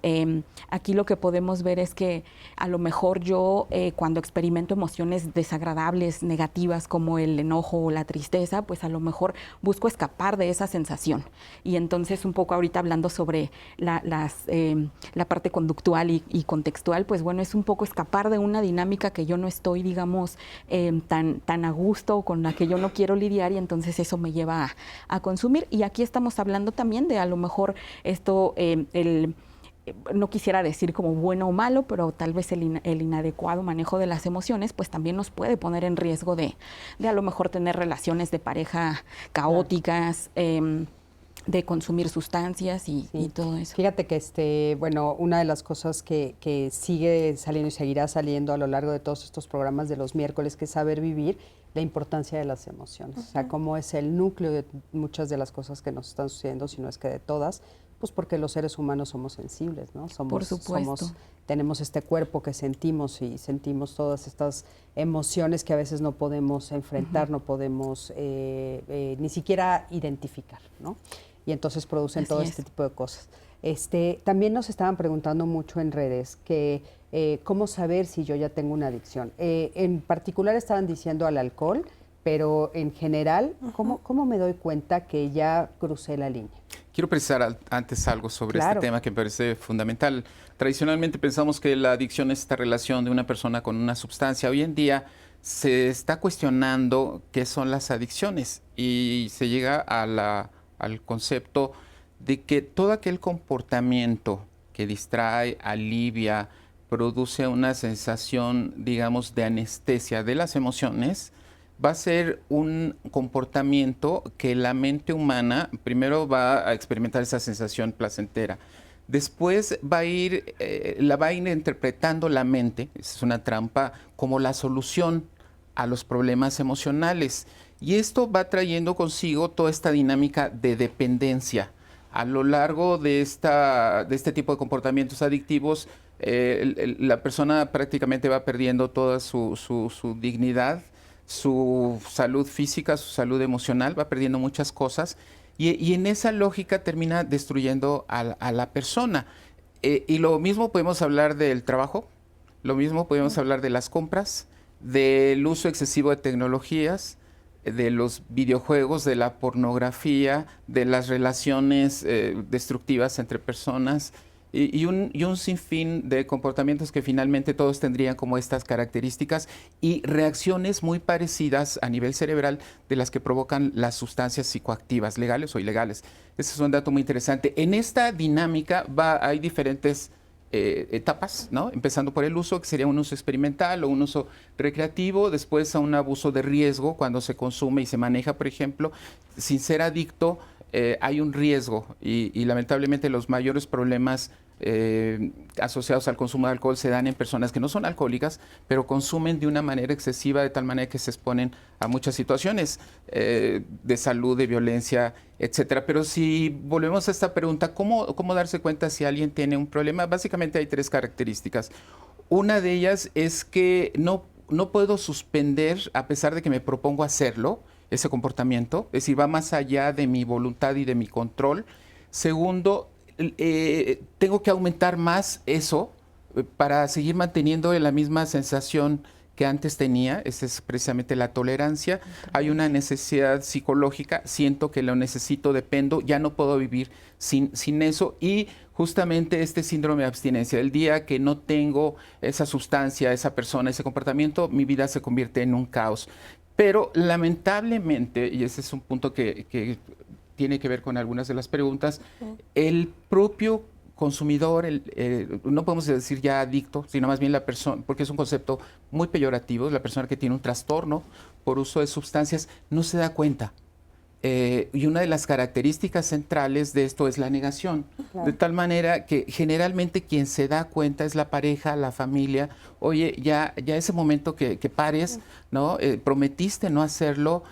aquí lo que podemos ver es que a lo mejor yo cuando experimento emociones desagradables, negativas, como el enojo o la tristeza, pues a lo mejor busco escapar de esa sensación. Y entonces un poco ahorita hablando sobre la parte conductual y contextual, pues bueno, es un poco escapar de una dinámica que yo no estoy, digamos, tan a gusto, con la que yo no quiero lidiar, y entonces eso me lleva a consumir. Y aquí estamos hablando también de a lo mejor esto, no quisiera decir como bueno o malo, pero tal vez el inadecuado manejo de las emociones, pues también nos puede poner en riesgo de a lo mejor tener relaciones de pareja caóticas, de consumir sustancias y todo eso. Fíjate que bueno, una de las cosas que sigue saliendo y seguirá saliendo a lo largo de todos estos programas de los miércoles, que es saber vivir, la importancia de las emociones. O sea, cómo es el núcleo de muchas de las cosas que nos están sucediendo, si no es que de todas, pues porque los seres humanos somos sensibles, ¿no? Por supuesto. Tenemos este cuerpo que sentimos y sentimos todas estas emociones que a veces no podemos enfrentar, no podemos ni siquiera identificar, ¿no? Y entonces producen todo este tipo de cosas. También nos estaban preguntando mucho en redes que cómo saber si yo ya tengo una adicción. En particular estaban diciendo al alcohol, pero en general, ¿cómo me doy cuenta que ya crucé la línea? Quiero precisar antes algo sobre este tema que me parece fundamental. Tradicionalmente pensamos que la adicción es esta relación de una persona con una sustancia. Hoy en día se está cuestionando qué son las adicciones y se llega al concepto de que todo aquel comportamiento que distrae, alivia, produce una sensación, digamos, de anestesia de las emociones, va a ser un comportamiento que la mente humana primero va a experimentar esa sensación placentera. Después la va a ir interpretando la mente, es una trampa, como la solución a los problemas emocionales. Y esto va trayendo consigo toda esta dinámica de dependencia. A lo largo de este tipo de comportamientos adictivos, la persona prácticamente va perdiendo toda su dignidad, su salud física, su salud emocional, va perdiendo muchas cosas y en esa lógica termina destruyendo a la persona. Y lo mismo podemos hablar del trabajo, lo mismo podemos hablar de las compras, del uso excesivo de tecnologías, de los videojuegos, de la pornografía, de las relaciones destructivas entre personas y un sinfín de comportamientos que finalmente todos tendrían como estas características y reacciones muy parecidas a nivel cerebral de las que provocan las sustancias psicoactivas, legales o ilegales. Ese es un dato muy interesante. En esta dinámica hay diferentes etapas, ¿no? Empezando por el uso, que sería un uso experimental o un uso recreativo, después a un abuso de riesgo cuando se consume y se maneja, por ejemplo. Sin ser adicto, hay un riesgo y lamentablemente los mayores problemas asociados al consumo de alcohol se dan en personas que no son alcohólicas, pero consumen de una manera excesiva, de tal manera que se exponen a muchas situaciones de salud, de violencia, etcétera. Pero si volvemos a esta pregunta, ¿cómo darse cuenta si alguien tiene un problema? Básicamente hay 3 características. Una de ellas es que no puedo suspender, a pesar de que me propongo hacerlo, ese comportamiento, es decir, va más allá de mi voluntad y de mi control. Segundo, tengo que aumentar más eso para seguir manteniendo la misma sensación que antes tenía. Esa es precisamente la tolerancia. Hay una necesidad psicológica, siento que lo necesito, dependo, ya no puedo vivir sin eso. Y justamente este síndrome de abstinencia, el día que no tengo esa sustancia, esa persona, ese comportamiento, mi vida se convierte en un caos. Pero lamentablemente, y ese es un punto que tiene que ver con algunas de las preguntas, el propio consumidor, no podemos decir ya adicto, sino más bien la persona, porque es un concepto muy peyorativo, la persona que tiene un trastorno por uso de sustancias, no se da cuenta. Y una de las características centrales de esto es la negación, de tal manera que generalmente quien se da cuenta es la pareja, la familia. Oye, ya ese momento que pares, ¿no? Prometiste no hacerlo,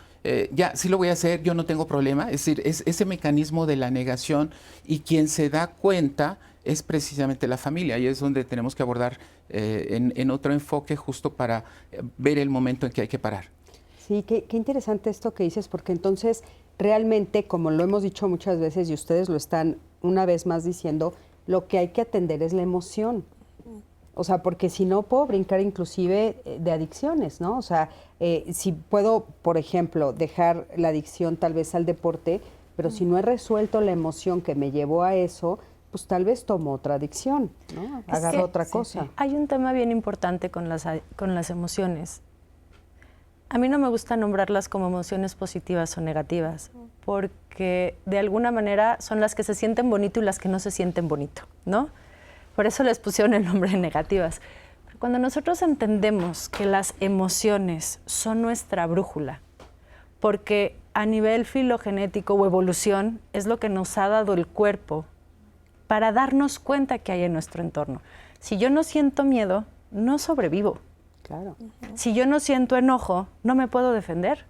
ya sí lo voy a hacer, yo no tengo problema. Es decir, es ese mecanismo de la negación y quien se da cuenta es precisamente la familia y es donde tenemos que abordar en otro enfoque justo para ver el momento en que hay que parar. Sí, qué interesante esto que dices, porque entonces realmente, como lo hemos dicho muchas veces y ustedes lo están una vez más diciendo, lo que hay que atender es la emoción. O sea, porque si no puedo brincar inclusive de adicciones, ¿no? O sea, si puedo, por ejemplo, dejar la adicción tal vez al deporte, pero si no he resuelto la emoción que me llevó a eso, pues tal vez tomo otra adicción, ¿no? Agarro otra cosa. Sí. Hay un tema bien importante con las emociones. A mí no me gusta nombrarlas como emociones positivas o negativas, porque de alguna manera son las que se sienten bonito y las que no se sienten bonito, ¿no? Por eso les pusieron el nombre de negativas. Pero cuando nosotros entendemos que las emociones son nuestra brújula, porque a nivel filogenético o evolución es lo que nos ha dado el cuerpo para darnos cuenta que hay en nuestro entorno. Si yo no siento miedo, no sobrevivo. Claro. Si yo no siento enojo, no me puedo defender.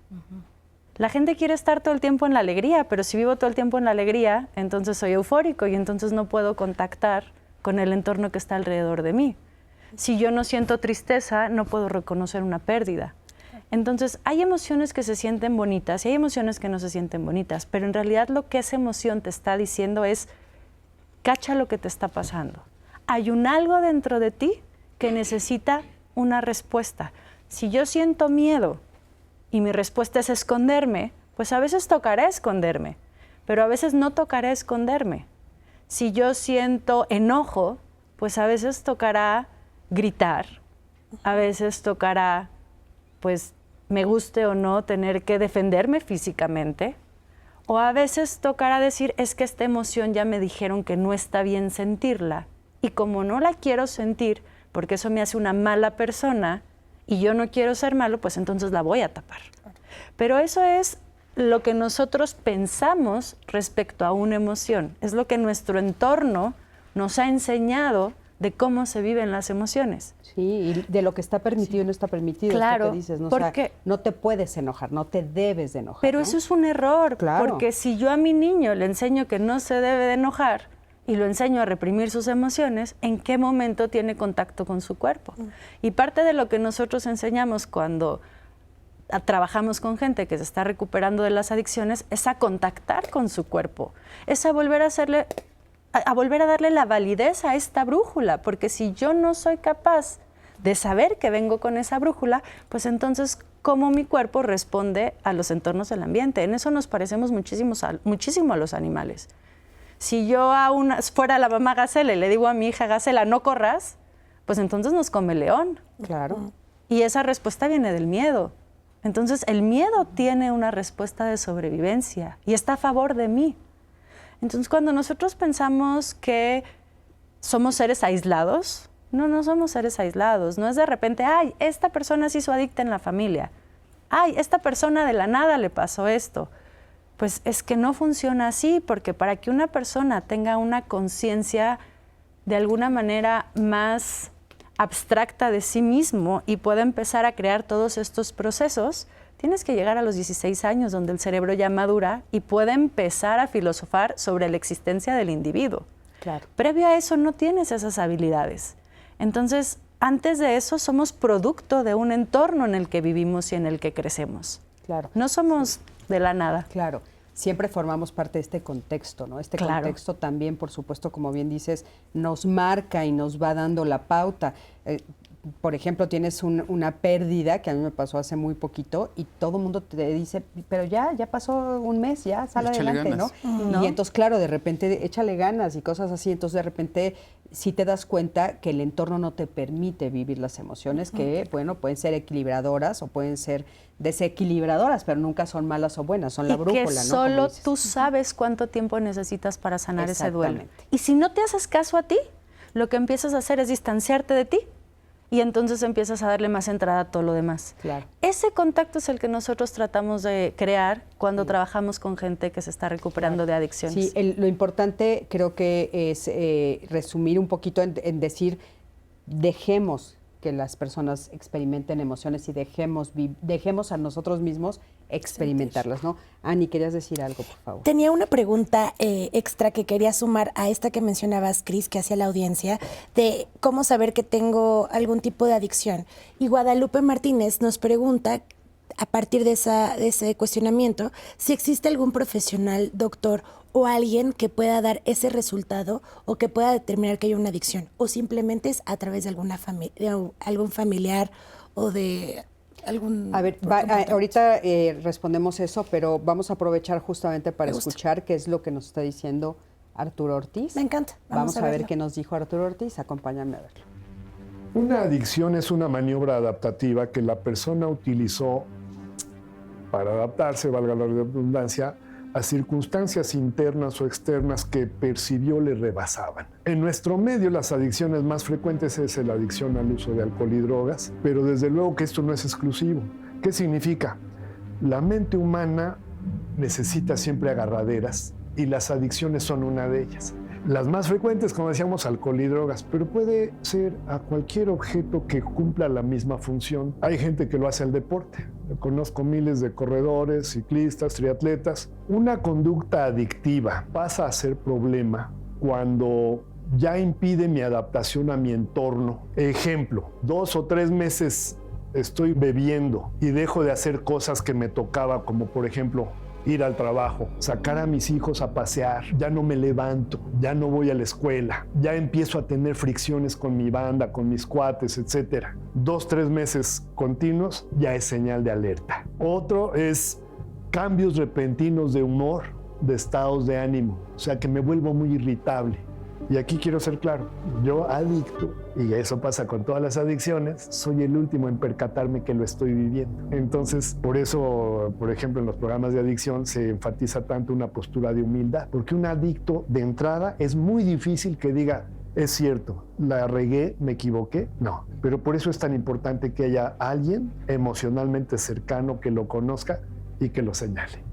La gente quiere estar todo el tiempo en la alegría, pero si vivo todo el tiempo en la alegría, entonces soy eufórico y entonces no puedo contactar con el entorno que está alrededor de mí. Si yo no siento tristeza, no puedo reconocer una pérdida. Entonces, hay emociones que se sienten bonitas y hay emociones que no se sienten bonitas, pero en realidad lo que esa emoción te está diciendo es, cacha lo que te está pasando. Hay un algo dentro de ti que necesita una respuesta. Si yo siento miedo y mi respuesta es esconderme, pues a veces tocará esconderme, pero a veces no tocará esconderme. Si yo siento enojo, pues a veces tocará gritar, a veces tocará, pues me guste o no, tener que defenderme físicamente, o a veces tocará decir, es que esta emoción ya me dijeron que no está bien sentirla, y como no la quiero sentir, porque eso me hace una mala persona y yo no quiero ser malo, pues entonces la voy a tapar. Pero eso es lo que nosotros pensamos respecto a una emoción. Es lo que nuestro entorno nos ha enseñado de cómo se viven las emociones. Sí, y de lo que está permitido y no está permitido. Claro, esto que dices, ¿no? porque o sea, no te puedes enojar, no te debes de enojar. Pero ¿no? eso es un error, Claro. porque si yo a mi niño le enseño que no se debe de enojar y lo enseño a reprimir sus emociones, ¿en qué momento tiene contacto con su cuerpo? Y parte de lo que nosotros enseñamos cuando trabajamos con gente que se está recuperando de las adicciones es a contactar con su cuerpo, es a volver a volver a darle la validez a esta brújula, porque si yo no soy capaz de saber que vengo con esa brújula, pues entonces cómo mi cuerpo responde a los entornos del ambiente. En eso nos parecemos muchísimo a los animales. Si yo fuera la mamá gacela y le digo a mi hija gacela, no corras, pues entonces nos come el león. Claro. Y esa respuesta viene del miedo. Entonces el miedo tiene una respuesta de sobrevivencia y está a favor de mí. Entonces cuando nosotros pensamos que somos seres aislados, no somos seres aislados. No es de repente, ay, esta persona se hizo adicta en la familia. Ay, esta persona de la nada le pasó esto. Pues es que no funciona así, porque para que una persona tenga una conciencia de alguna manera más abstracta de sí mismo y pueda empezar a crear todos estos procesos, tienes que llegar a los 16 años, donde el cerebro ya madura y puede empezar a filosofar sobre la existencia del individuo. Claro. Previo a eso no tienes esas habilidades. Entonces, antes de eso somos producto de un entorno en el que vivimos y en el que crecemos. Claro. No somos de la nada. Claro. Siempre formamos parte de este contexto, ¿no? Este Claro. contexto también, por supuesto, como bien dices, nos marca y nos va dando la pauta. Por ejemplo, tienes una pérdida, que a mí me pasó hace muy poquito, y todo el mundo te dice, pero ya pasó un mes, ya sal Échale adelante, ganas. ¿no? Y entonces, claro, de repente, échale ganas y cosas así. Entonces, de repente, sí te das cuenta que el entorno no te permite vivir las emociones, que, bueno, pueden ser equilibradoras o pueden ser desequilibradoras, pero nunca son malas o buenas, son la brújula, ¿no? Que Como solo dices. tú sabes cuánto tiempo necesitas para sanar ese duelo. Exactamente. Y si no te haces caso a ti, lo que empiezas a hacer es distanciarte de ti y entonces empiezas a darle más entrada a todo lo demás. Claro. Ese contacto es el que nosotros tratamos de crear cuando trabajamos con gente que se está recuperando de adicciones. Sí, lo importante creo que es resumir un poquito en decir, dejemos que las personas experimenten emociones y dejemos a nosotros mismos experimentarlas, ¿no? Ani, ¿querías decir algo, por favor? Tenía una pregunta extra que quería sumar a esta que mencionabas, Cris, que hacía la audiencia, de cómo saber que tengo algún tipo de adicción. Y Guadalupe Martínez nos pregunta, a partir de ese cuestionamiento, si existe algún profesional, doctor o alguien que pueda dar ese resultado o que pueda determinar que hay una adicción, o simplemente es a través de algún familiar o de algún... A ver, ahorita respondemos eso, pero vamos a aprovechar justamente para escuchar qué es lo que nos está diciendo Arturo Ortiz. Me encanta. Vamos a ver verlo. qué nos dijo Arturo Ortiz. Acompáñame a verlo. Una adicción es una maniobra adaptativa que la persona utilizó para adaptarse, valga la redundancia, a circunstancias internas o externas que percibió le rebasaban. En nuestro medio, las adicciones más frecuentes es la adicción al uso de alcohol y drogas, pero desde luego que esto no es exclusivo. ¿Qué significa? La mente humana necesita siempre agarraderas y las adicciones son una de ellas. Las más frecuentes, como decíamos, alcohol y drogas, pero puede ser a cualquier objeto que cumpla la misma función. Hay gente que lo hace al deporte. Yo conozco miles de corredores, ciclistas, triatletas. Una conducta adictiva pasa a ser problema cuando ya impide mi adaptación a mi entorno. Ejemplo, 2 o 3 meses estoy bebiendo y dejo de hacer cosas que me tocaba, como por ejemplo ir al trabajo, sacar a mis hijos a pasear, ya no me levanto, ya no voy a la escuela, ya empiezo a tener fricciones con mi banda, con mis cuates, etc. 2 o 3 meses continuos ya es señal de alerta. Otro es cambios repentinos de humor, de estados de ánimo, o sea que me vuelvo muy irritable. Y aquí quiero ser claro, yo adicto, y eso pasa con todas las adicciones, soy el último en percatarme que lo estoy viviendo. Entonces, por eso, por ejemplo, en los programas de adicción se enfatiza tanto una postura de humildad, porque un adicto de entrada es muy difícil que diga, es cierto, la regué, me equivoqué. No, pero por eso es tan importante que haya alguien emocionalmente cercano que lo conozca y que lo señale.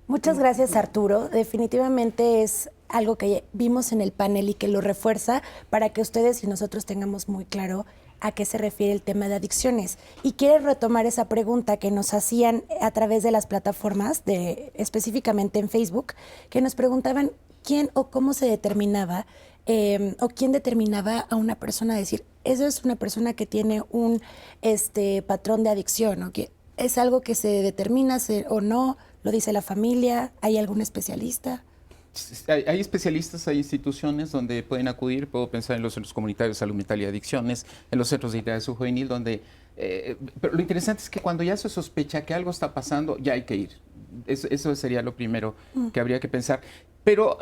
Muchas gracias, Arturo. Definitivamente es algo que vimos en el panel y que lo refuerza para que ustedes y nosotros tengamos muy claro a qué se refiere el tema de adicciones. Y quiero retomar esa pregunta que nos hacían a través de las plataformas, específicamente en Facebook, que nos preguntaban quién o cómo se determinaba o quién determinaba a una persona, decir, eso es una persona que tiene un patrón de adicción, o que es algo que se determina o no, lo dice la familia, ¿hay algún especialista? Hay especialistas, hay instituciones donde pueden acudir, puedo pensar en los centros comunitarios de salud mental y adicciones, en los centros de integración juvenil, donde... pero lo interesante es que cuando ya se sospecha que algo está pasando, ya hay que ir. Eso sería lo primero que habría que pensar. Pero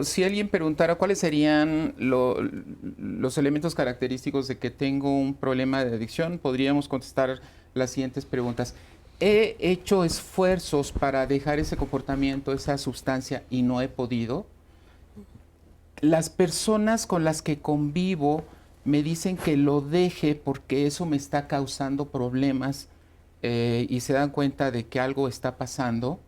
si alguien preguntara cuáles serían los elementos característicos de que tengo un problema de adicción, podríamos contestar las siguientes preguntas. He hecho esfuerzos para dejar ese comportamiento, esa sustancia, y no he podido. Las personas con las que convivo me dicen que lo deje porque eso me está causando problemas y se dan cuenta de que algo está pasando.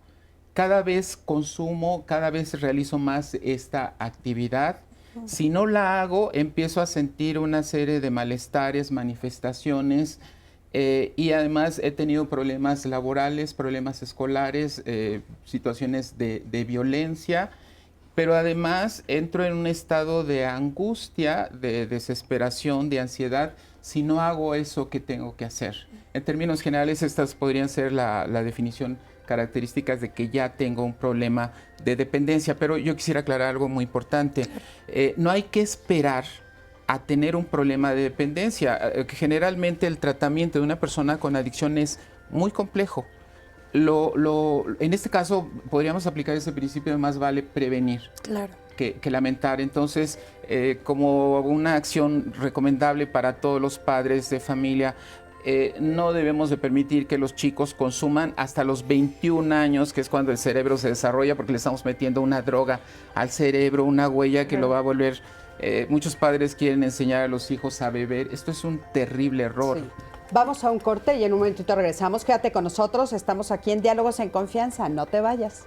Cada vez consumo, cada vez realizo más esta actividad. Si no la hago, empiezo a sentir una serie de malestares, manifestaciones, y además he tenido problemas laborales, problemas escolares, situaciones de violencia, pero además entro en un estado de angustia, de desesperación, de ansiedad, si no hago eso que tengo que hacer. En términos generales, estas podrían ser la definición características de que ya tengo un problema de dependencia, pero yo quisiera aclarar algo muy importante. No hay que esperar a tener un problema de dependencia. Generalmente el tratamiento de una persona con adicción es muy complejo. En este caso podríamos aplicar ese principio de más vale prevenir que lamentar. Entonces, como una acción recomendable para todos los padres de familia, no debemos de permitir que los chicos consuman hasta los 21 años, que es cuando el cerebro se desarrolla, porque le estamos metiendo una droga al cerebro, una huella que lo va a volver... muchos padres quieren enseñar a los hijos a beber. Esto es un terrible error. Sí. Vamos a un corte y en un momentito regresamos. Quédate con nosotros, estamos aquí en Diálogos en Confianza, no te vayas.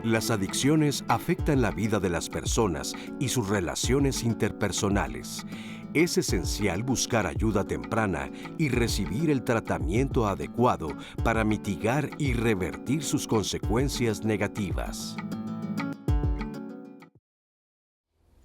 Las adicciones afectan la vida de las personas y sus relaciones interpersonales. Es esencial buscar ayuda temprana y recibir el tratamiento adecuado para mitigar y revertir sus consecuencias negativas.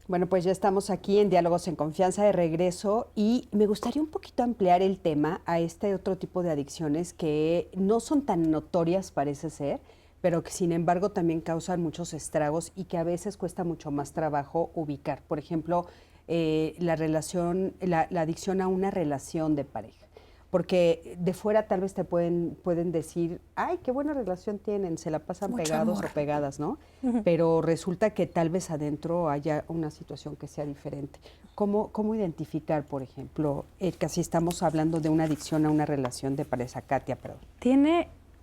Bueno, pues ya estamos aquí en Diálogos en Confianza de regreso y me gustaría un poquito ampliar el tema a este otro tipo de adicciones que no son tan notorias, parece ser, pero que sin embargo también causan muchos estragos y que a veces cuesta mucho más trabajo ubicar. Por ejemplo, la adicción a una relación de pareja. Porque de fuera tal vez te pueden decir, ay, qué buena relación tienen, se la pasan mucho pegados amor. o pegadas, ¿no? Pero resulta que tal vez adentro haya una situación que sea diferente. ¿Cómo identificar, por ejemplo, casi estamos hablando de una adicción a una relación de pareja? Katia, perdón.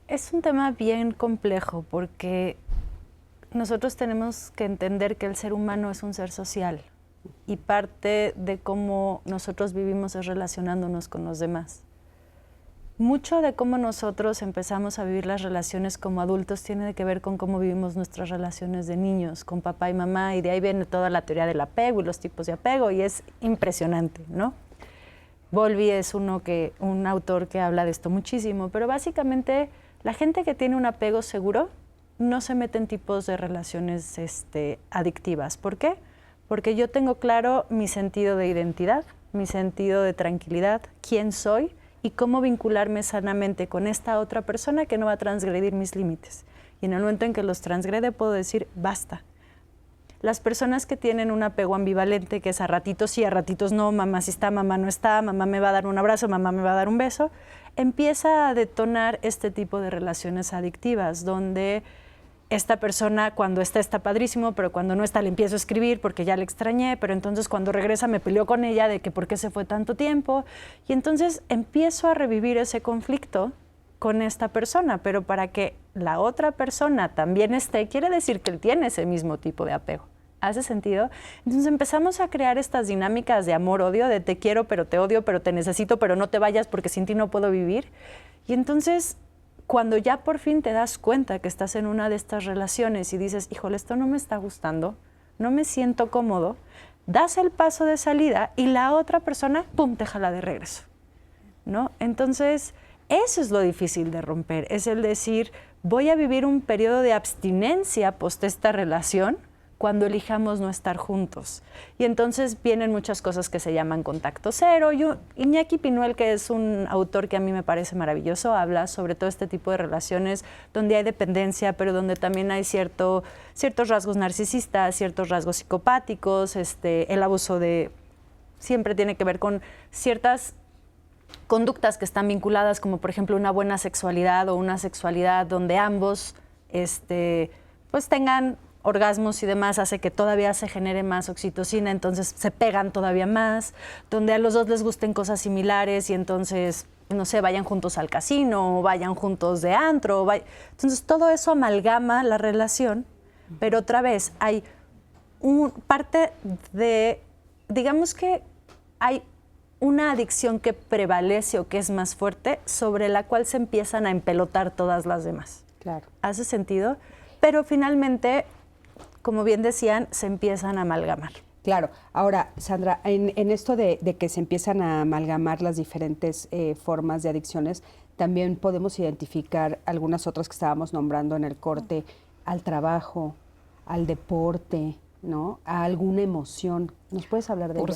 Es un tema bien complejo porque nosotros tenemos que entender que el ser humano es un ser social y parte de cómo nosotros vivimos es relacionándonos con los demás. Mucho de cómo nosotros empezamos a vivir las relaciones como adultos tiene que ver con cómo vivimos nuestras relaciones de niños, con papá y mamá, y de ahí viene toda la teoría del apego y los tipos de apego, y es impresionante, ¿no? Bowlby es un autor que habla de esto muchísimo, pero básicamente la gente que tiene un apego seguro no se mete en tipos de relaciones adictivas. ¿Por qué? Porque yo tengo claro mi sentido de identidad, mi sentido de tranquilidad, quién soy y cómo vincularme sanamente con esta otra persona que no va a transgredir mis límites. Y en el momento en que los transgrede puedo decir, basta. Las personas que tienen un apego ambivalente, que es a ratitos sí, a ratitos no, mamá sí está, mamá no está, mamá me va a dar un abrazo, mamá me va a dar un beso, empieza a detonar este tipo de relaciones adictivas, donde esta persona cuando está padrísimo, pero cuando no está le empiezo a escribir porque ya le extrañé, pero entonces cuando regresa me peleó con ella de que por qué se fue tanto tiempo, y entonces empiezo a revivir ese conflicto con esta persona, pero para que la otra persona también esté, quiere decir que él tiene ese mismo tipo de apego. ¿Hace sentido? Entonces empezamos a crear estas dinámicas de amor-odio, de te quiero, pero te odio, pero te necesito, pero no te vayas porque sin ti no puedo vivir. Y entonces, cuando ya por fin te das cuenta que estás en una de estas relaciones y dices, híjole, esto no me está gustando, no me siento cómodo, das el paso de salida y la otra persona, ¡pum!, te jala de regreso, ¿no? Entonces, eso es lo difícil de romper, es el decir, voy a vivir un periodo de abstinencia post esta relación cuando elijamos no estar juntos. Y entonces vienen muchas cosas que se llaman contacto cero. Iñaki Pinuel, que es un autor que a mí me parece maravilloso, habla sobre todo este tipo de relaciones donde hay dependencia, pero donde también hay ciertos rasgos narcisistas, ciertos rasgos psicopáticos, el abuso siempre tiene que ver con ciertas conductas que están vinculadas, como por ejemplo una buena sexualidad o una sexualidad donde ambos pues tengan orgasmos y demás, hace que todavía se genere más oxitocina, entonces se pegan todavía más, donde a los dos les gusten cosas similares y entonces, no sé, vayan juntos al casino, o vayan juntos de antro, entonces todo eso amalgama la relación, pero otra vez hay parte de, digamos que hay una adicción que prevalece o que es más fuerte, sobre la cual se empiezan a empelotar todas las demás. Claro. ¿Hace sentido? Pero finalmente, como bien decían, se empiezan a amalgamar. Claro. Ahora, Sandra, en esto de que se empiezan a amalgamar las diferentes formas de adicciones, también podemos identificar algunas otras que estábamos nombrando en el corte, al trabajo, al deporte, ¿no? A alguna emoción. ¿Nos puedes hablar de ello? Por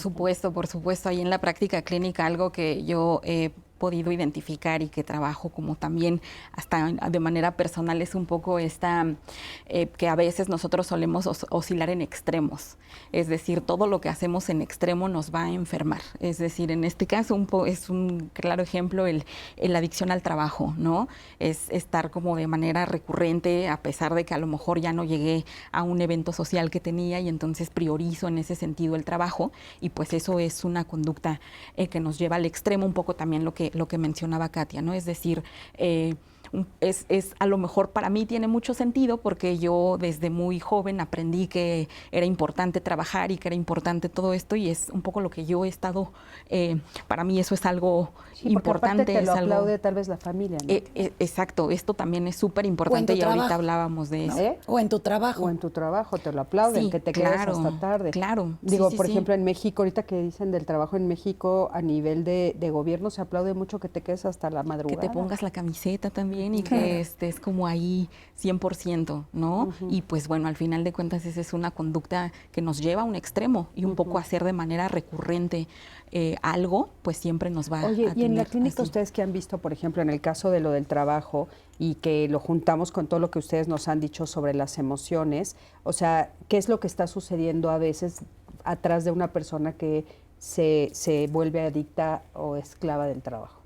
supuesto. Ahí en la práctica clínica, algo que yo he podido identificar y que trabajo como también hasta de manera personal es un poco que a veces nosotros solemos oscilar en extremos. Es decir, todo lo que hacemos en extremo nos va a enfermar. Es decir, en este caso es un claro ejemplo la adicción al trabajo, ¿no? Es estar como de manera recurrente, a pesar de que a lo mejor ya no llegué a un evento social que tenía y entonces priorizo en ese sentido el trabajo, y pues eso es una conducta que nos lleva al extremo, un poco también lo que mencionaba Katia, ¿no? Es decir, a lo mejor para mí tiene mucho sentido porque yo desde muy joven aprendí que era importante trabajar y que era importante todo esto, y es un poco lo que yo he estado, para mí eso es algo importante. Aparte te lo aplaude tal vez la familia, ¿no? Exacto, esto también es súper importante y ahorita hablábamos de eso. O en tu trabajo. O en tu trabajo, te lo aplauden, sí, que te quedes hasta tarde. Claro. Digo, por ejemplo, en México, ahorita que dicen del trabajo en México, a nivel de gobierno se aplaude mucho que te quedes hasta la madrugada. Que te pongas la camiseta también y que estés como ahí 100%, ¿no? Y pues bueno, al final de cuentas esa es una conducta que nos lleva a un extremo y un poco hacer de manera recurrente algo, pues siempre nos va a tener. Y en la clínica así. ustedes que han visto, por ejemplo, en el caso de lo del trabajo y que lo juntamos con todo lo que ustedes nos han dicho sobre las emociones, o sea, ¿qué es lo que está sucediendo a veces atrás de una persona que se vuelve adicta o esclava del trabajo?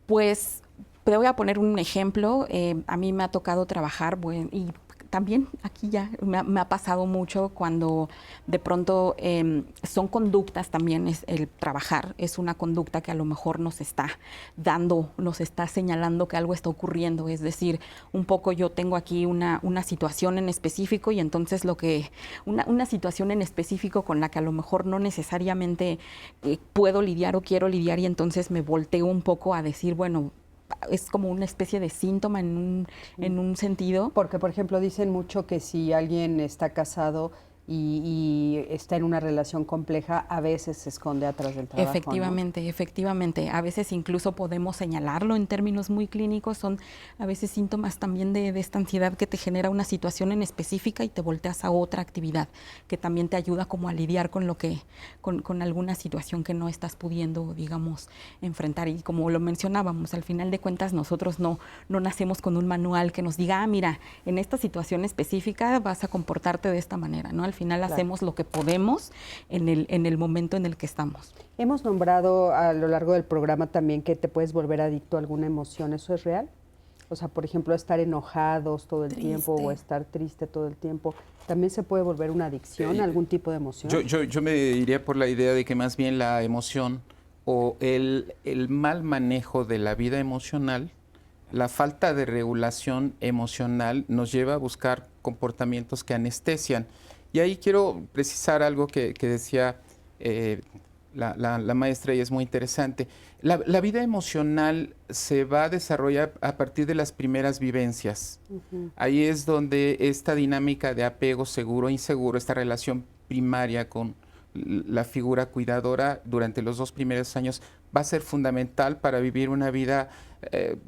Pues te voy a poner un ejemplo. A mí me ha tocado trabajar, y también aquí ya me ha pasado mucho cuando de pronto son conductas también, el trabajar es una conducta que a lo mejor nos está señalando que algo está ocurriendo. Es decir, un poco yo tengo aquí una situación en específico y entonces una situación en específico con la que a lo mejor no necesariamente puedo lidiar o quiero lidiar, y entonces me volteo un poco a decir, bueno, es como una especie de síntoma en un sentido. Porque, por ejemplo, dicen mucho que si alguien está casado y está en una relación compleja, a veces se esconde atrás del trabajo. Efectivamente. A veces incluso podemos señalarlo en términos muy clínicos. Son a veces síntomas también de esta ansiedad que te genera una situación en específica y te volteas a otra actividad que también te ayuda como a lidiar con con alguna situación que no estás pudiendo, digamos, enfrentar. Y como lo mencionábamos, al final de cuentas nosotros no nacemos con un manual que nos diga, mira, en esta situación específica vas a comportarte de esta manera, ¿no? Al final hacemos lo que podemos en el momento en el que estamos. Hemos nombrado a lo largo del programa también que te puedes volver adicto a alguna emoción. ¿Eso es real? O sea, por ejemplo, estar enojados todo el tiempo o estar triste todo el tiempo. ¿También se puede volver una adicción a algún tipo de emoción? Yo me iría por la idea de que más bien la emoción o el mal manejo de la vida emocional la falta de regulación emocional nos lleva a buscar comportamientos que anestesian. Y ahí quiero precisar algo que decía la maestra y es muy interesante. La vida emocional se va a desarrollar a partir de las primeras vivencias. Ahí es donde esta dinámica de apego seguro e inseguro, esta relación primaria con la figura cuidadora durante los 2 primeros años va a ser fundamental para vivir una vida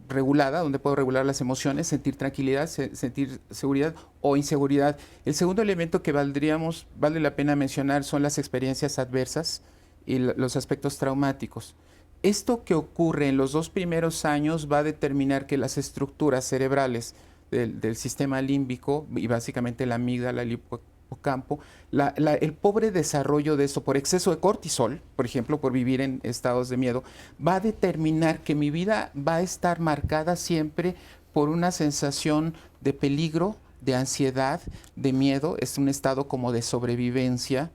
regulada, donde puedo regular las emociones, sentir tranquilidad, sentir seguridad o inseguridad. El segundo elemento que vale la pena mencionar son las experiencias adversas y los aspectos traumáticos. Esto que ocurre en los 2 primeros años va a determinar que las estructuras cerebrales del sistema límbico, y básicamente la amígdala, el hipocampo, el pobre desarrollo de eso por exceso de cortisol, por ejemplo, por vivir en estados de miedo, va a determinar que mi vida va a estar marcada siempre por una sensación de peligro, de ansiedad, de miedo. Es un estado como de sobrevivencia,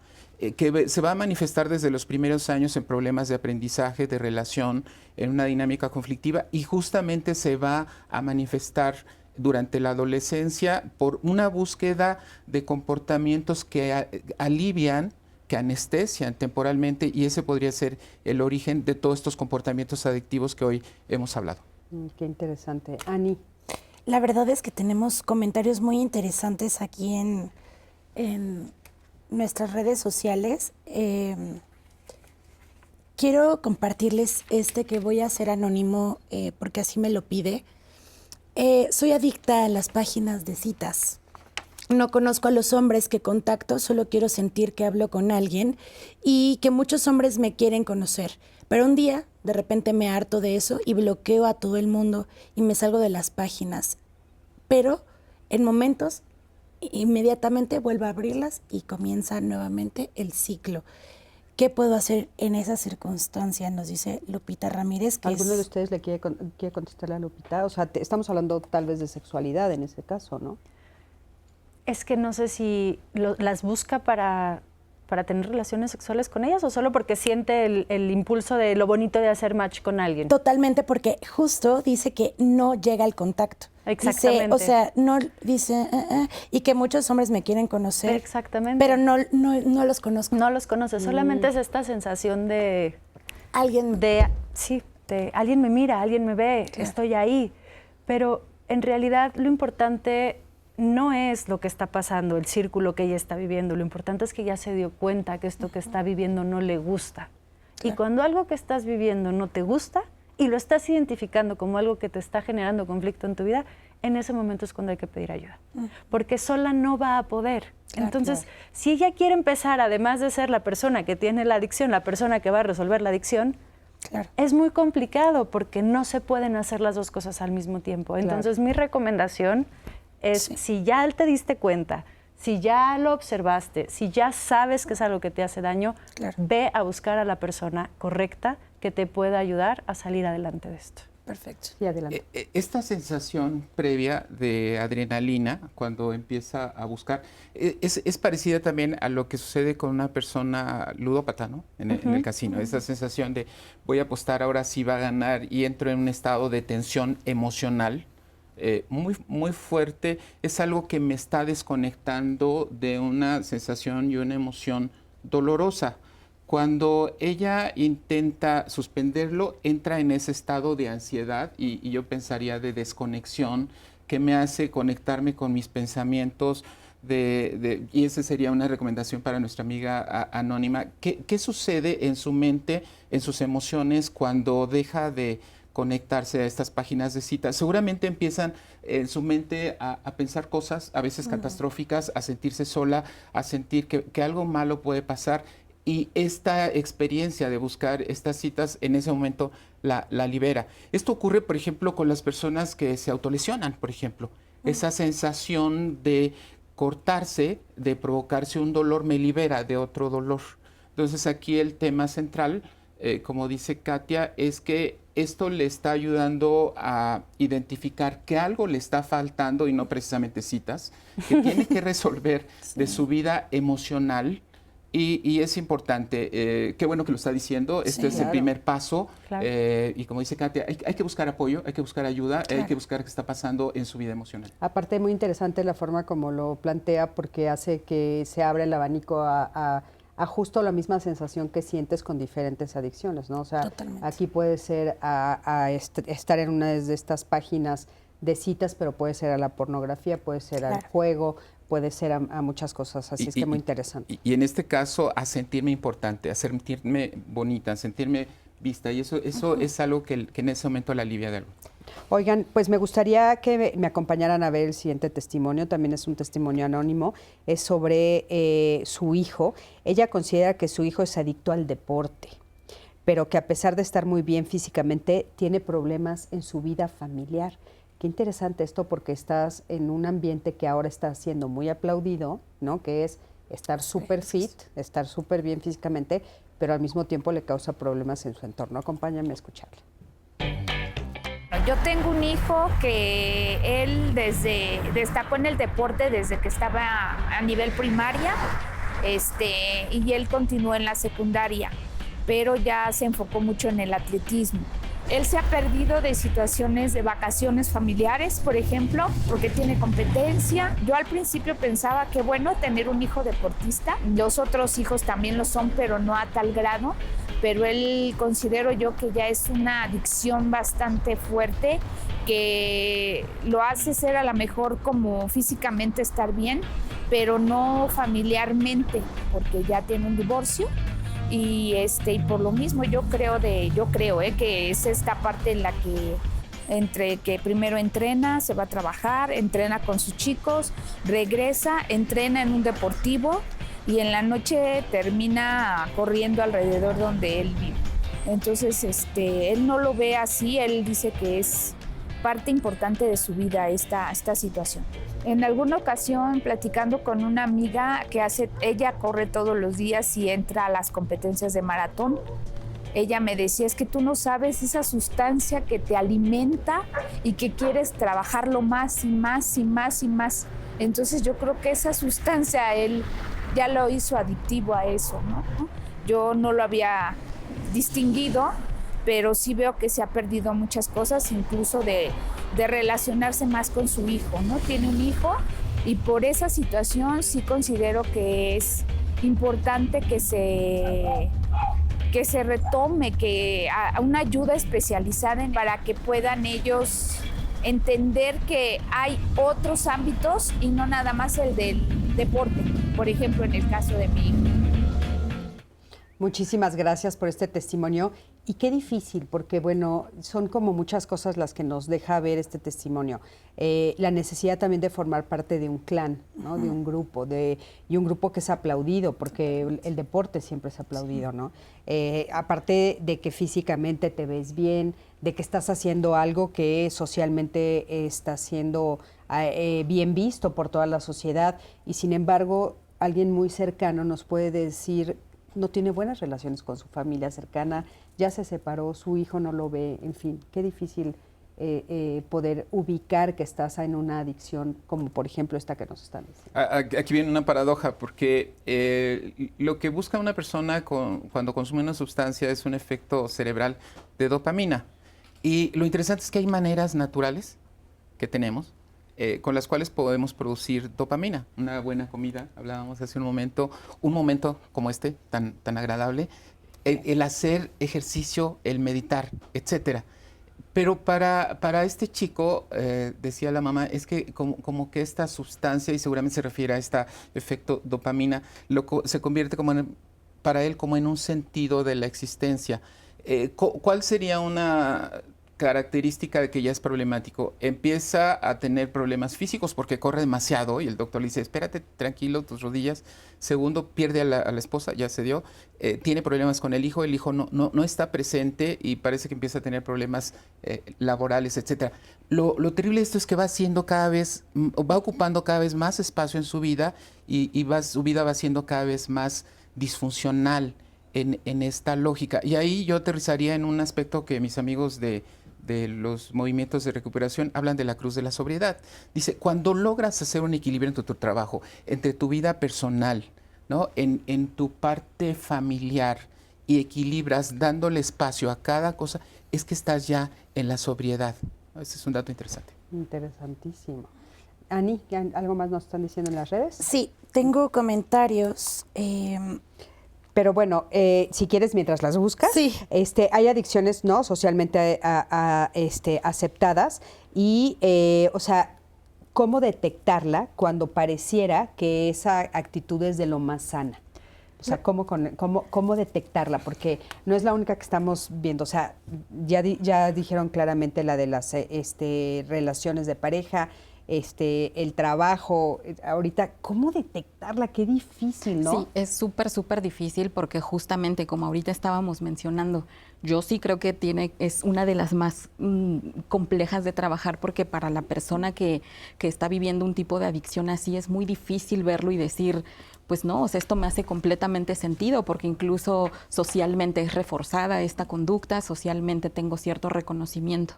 que se va a manifestar desde los primeros años en problemas de aprendizaje, de relación, en una dinámica conflictiva, y justamente se va a manifestar durante la adolescencia por una búsqueda de comportamientos que alivian, que anestesian temporalmente, y ese podría ser el origen de todos estos comportamientos adictivos que hoy hemos hablado. Qué interesante. Ani. La verdad es que tenemos comentarios muy interesantes aquí en nuestras redes sociales. Quiero compartirles que voy a hacer anónimo porque así me lo pide. Soy adicta a las páginas de citas. No conozco a los hombres que contacto, solo quiero sentir que hablo con alguien y que muchos hombres me quieren conocer. Pero un día, de repente me harto de eso y bloqueo a todo el mundo y me salgo de las páginas. Pero en momentos, inmediatamente vuelvo a abrirlas y comienza nuevamente el ciclo. ¿Qué puedo hacer en esa circunstancia? Nos dice Lupita Ramírez. ¿Alguno de ustedes le quiere contestarle a Lupita? O sea, estamos hablando tal vez de sexualidad en ese caso, ¿no? Es que no sé si las busca para tener relaciones sexuales con ellas o solo porque siente el impulso de lo bonito de hacer match con alguien. Totalmente, porque justo dice que no llega al contacto. Exactamente. Dice, o sea, no dice, y que muchos hombres me quieren conocer. Exactamente. Pero no los conozco. No los conoce, solamente es esta sensación de... Alguien alguien me mira, alguien me ve, claro, estoy ahí. Pero en realidad lo importante no es lo que está pasando, el círculo que ella está viviendo. Lo importante es que ya se dio cuenta que esto que está viviendo no le gusta. Claro. Y cuando algo que estás viviendo no te gusta y lo estás identificando como algo que te está generando conflicto en tu vida, en ese momento es cuando hay que pedir ayuda. Porque sola no va a poder. Claro, entonces, claro, si ella quiere empezar, además de ser la persona que tiene la adicción, la persona que va a resolver la adicción, claro, es muy complicado porque no se pueden hacer las dos cosas al mismo tiempo. Entonces, mi recomendación es, si ya te diste cuenta, si ya lo observaste, si ya sabes que es algo que te hace daño, claro, ve a buscar a la persona correcta que te pueda ayudar a salir adelante de esto. Perfecto. Y adelante. Esta sensación previa de adrenalina, cuando empieza a buscar, es parecida también a lo que sucede con una persona ludópata, ¿no? En el casino. Esa sensación de voy a apostar, ahora sí va a ganar, y entro en un estado de tensión emocional muy fuerte. Es algo que me está desconectando de una sensación y una emoción dolorosa. Cuando ella intenta suspenderlo, entra en ese estado de ansiedad y yo pensaría de desconexión que me hace conectarme con mis pensamientos. Y esa sería una recomendación para nuestra amiga anónima. ¿Qué sucede en su mente, en sus emociones, cuando deja de conectarse a estas páginas de citas? Seguramente empiezan en su mente a pensar cosas, a veces catastróficas, a sentirse sola, a sentir que algo malo puede pasar. Y esta experiencia de buscar estas citas en ese momento la libera. Esto ocurre, por ejemplo, con las personas que se autolesionan, por ejemplo. Esa sensación de cortarse, de provocarse un dolor, me libera de otro dolor. Entonces aquí el tema central, como dice Katia, es que esto le está ayudando a identificar que algo le está faltando y no precisamente citas, que tiene que resolver de su vida emocional, Y es importante, qué bueno que lo está diciendo, este es el primer paso, y como dice Katia, hay que buscar apoyo, hay que buscar ayuda, hay que buscar qué está pasando en su vida emocional. Aparte, muy interesante la forma como lo plantea, porque hace que se abra el abanico a justo la misma sensación que sientes con diferentes adicciones, ¿no? O sea, aquí puede ser estar en una de estas páginas de citas, pero puede ser a la pornografía, puede ser al juego, puede ser a muchas cosas, así es que muy interesante. Y en este caso, a sentirme importante, a sentirme bonita, a sentirme vista, y eso es algo que en ese momento la alivia de algo. Oigan, pues me gustaría que me acompañaran a ver el siguiente testimonio, también es un testimonio anónimo, es sobre su hijo. Ella considera que su hijo es adicto al deporte, pero que a pesar de estar muy bien físicamente, tiene problemas en su vida familiar. Qué interesante esto, porque estás en un ambiente que ahora está siendo muy aplaudido, ¿no? Que es estar súper fit, estar súper bien físicamente, pero al mismo tiempo le causa problemas en su entorno. Acompáñame a escucharle. Yo tengo un hijo que él destacó en el deporte desde que estaba a nivel primaria, y él continuó en la secundaria, pero ya se enfocó mucho en el atletismo. Él se ha perdido de situaciones de vacaciones familiares, por ejemplo, porque tiene competencia. Yo al principio pensaba que bueno tener un hijo deportista. Los otros hijos también lo son, pero no a tal grado. Pero él considero yo que ya es una adicción bastante fuerte, que lo hace ser a lo mejor como físicamente estar bien, pero no familiarmente, porque ya tiene un divorcio. Y por lo mismo yo creo que es esta parte en la que entre que primero entrena, se va a trabajar, entrena con sus chicos, regresa, entrena en un deportivo y en la noche termina corriendo alrededor donde él vive. Entonces él no lo ve así, él dice que es parte importante de su vida esta situación. En alguna ocasión, platicando con una amiga ella corre todos los días y entra a las competencias de maratón, ella me decía, es que tú no sabes esa sustancia que te alimenta y que quieres trabajarlo más y más y más y más. Entonces yo creo que esa sustancia él ya lo hizo adictivo a eso, ¿no? Yo no lo había distinguido, pero sí veo que se ha perdido muchas cosas, incluso de relacionarse más con su hijo, ¿no? Tiene un hijo y por esa situación sí considero que es importante que se retome, a una ayuda especializada para que puedan ellos entender que hay otros ámbitos y no nada más el del deporte, por ejemplo, en el caso de mi hijo. Muchísimas gracias por este testimonio. Y qué difícil, porque bueno, son como muchas cosas las que nos deja ver este testimonio. La necesidad también de formar parte de un clan, ¿no? De un grupo, y un grupo que es aplaudido, porque el deporte siempre es aplaudido, ¿no? Aparte de que físicamente te ves bien, de que estás haciendo algo que socialmente está siendo bien visto por toda la sociedad, y sin embargo, alguien muy cercano nos puede decir, no tiene buenas relaciones con su familia cercana, ya se separó, su hijo no lo ve, en fin, qué difícil poder ubicar que estás en una adicción como por ejemplo esta que nos están diciendo. Aquí viene una paradoja, porque lo que busca una persona cuando consume una sustancia es un efecto cerebral de dopamina. Y lo interesante es que hay maneras naturales que tenemos con las cuales podemos producir dopamina. Una buena comida, hablábamos hace un momento como este, tan agradable, el hacer ejercicio, el meditar, etcétera. Pero para este chico, decía la mamá, es que como que esta sustancia, y seguramente se refiere a este efecto dopamina, se convierte para él como en un sentido de la existencia. ¿Cuál sería una característica de que ya es problemático? Empieza a tener problemas físicos porque corre demasiado y el doctor le dice, espérate, tranquilo, tus rodillas. Segundo, pierde a la esposa, ya se dio. Tiene problemas con el hijo no está presente y parece que empieza a tener problemas laborales, etcétera. Lo terrible de esto es que va ocupando cada vez más espacio en su vida y su vida va siendo cada vez más disfuncional en esta lógica. Y ahí yo aterrizaría en un aspecto que mis amigos de los movimientos de recuperación hablan de la cruz de la sobriedad. Dice, cuando logras hacer un equilibrio entre tu trabajo, entre tu vida personal, ¿no? En tu parte familiar y equilibras dándole espacio a cada cosa, es que estás ya en la sobriedad. Ese es un dato interesante. Interesantísimo. Ani, ¿algo más nos están diciendo en las redes? Sí, tengo comentarios. Pero bueno, si quieres, mientras las buscas, sí. Hay adicciones no socialmente aceptadas y, o sea, ¿cómo detectarla cuando pareciera que esa actitud es de lo más sana? O sea, ¿cómo detectarla? Porque no es la única que estamos viendo. O sea, ya dijeron claramente la de las relaciones de pareja, el trabajo. Ahorita, ¿cómo detectarla? Qué difícil, ¿no? Sí, es súper difícil porque justamente como ahorita estábamos mencionando, yo sí creo que es una de las más complejas de trabajar porque para la persona que está viviendo un tipo de adicción así es muy difícil verlo y decir, pues no, o sea, esto me hace completamente sentido porque incluso socialmente es reforzada esta conducta, socialmente tengo cierto reconocimiento.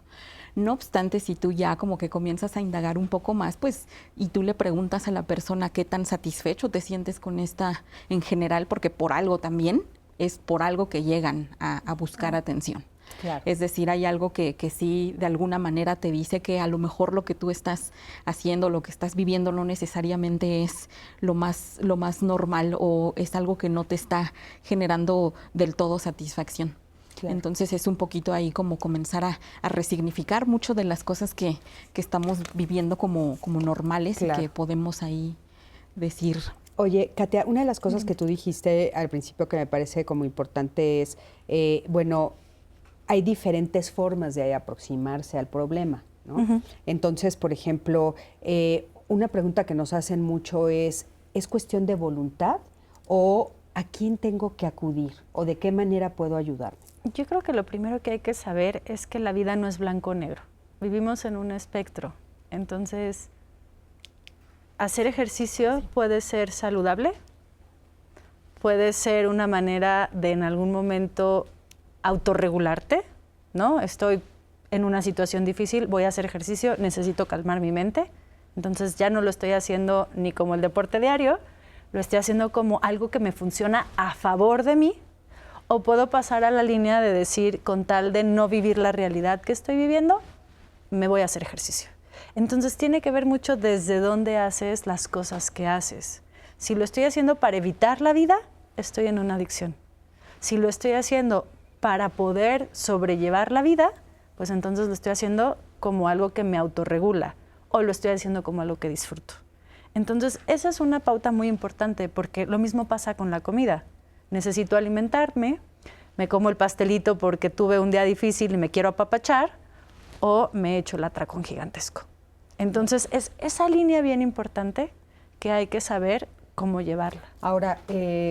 No obstante, si tú ya como que comienzas a indagar un poco más, pues, y tú le preguntas a la persona qué tan satisfecho te sientes con esta en general, porque por algo también, es por algo que llegan a buscar atención. Claro. Es decir, hay algo que sí de alguna manera te dice que a lo mejor lo que tú estás haciendo, lo que estás viviendo no necesariamente es lo más normal o es algo que no te está generando del todo satisfacción. Claro. Entonces es un poquito ahí como comenzar a resignificar mucho de las cosas que estamos viviendo como normales, claro, y que podemos ahí decir. Oye, Katia, una de las cosas que tú dijiste al principio que me parece como importante es, bueno, hay diferentes formas de aproximarse al problema, ¿no? Uh-huh. Entonces, por ejemplo, una pregunta que nos hacen mucho ¿es cuestión de voluntad o a quién tengo que acudir o de qué manera puedo ayudarme? Yo creo que lo primero que hay que saber es que la vida no es blanco o negro. Vivimos en un espectro. Entonces, hacer ejercicio puede ser saludable, puede ser una manera de en algún momento autorregularte, ¿no? Estoy en una situación difícil, voy a hacer ejercicio, necesito calmar mi mente. Entonces ya no lo estoy haciendo ni como el deporte diario, lo estoy haciendo como algo que me funciona a favor de mí. O puedo pasar a la línea de decir, con tal de no vivir la realidad que estoy viviendo, me voy a hacer ejercicio. Entonces tiene que ver mucho desde dónde haces las cosas que haces. Si lo estoy haciendo para evitar la vida, estoy en una adicción. Si lo estoy haciendo para poder sobrellevar la vida, pues entonces lo estoy haciendo como algo que me autorregula o lo estoy haciendo como algo que disfruto. Entonces esa es una pauta muy importante porque lo mismo pasa con la comida. Necesito alimentarme, me como el pastelito porque tuve un día difícil y me quiero apapachar, o me echo el atracón gigantesco. Entonces, es esa línea bien importante que hay que saber cómo llevarla. Ahora,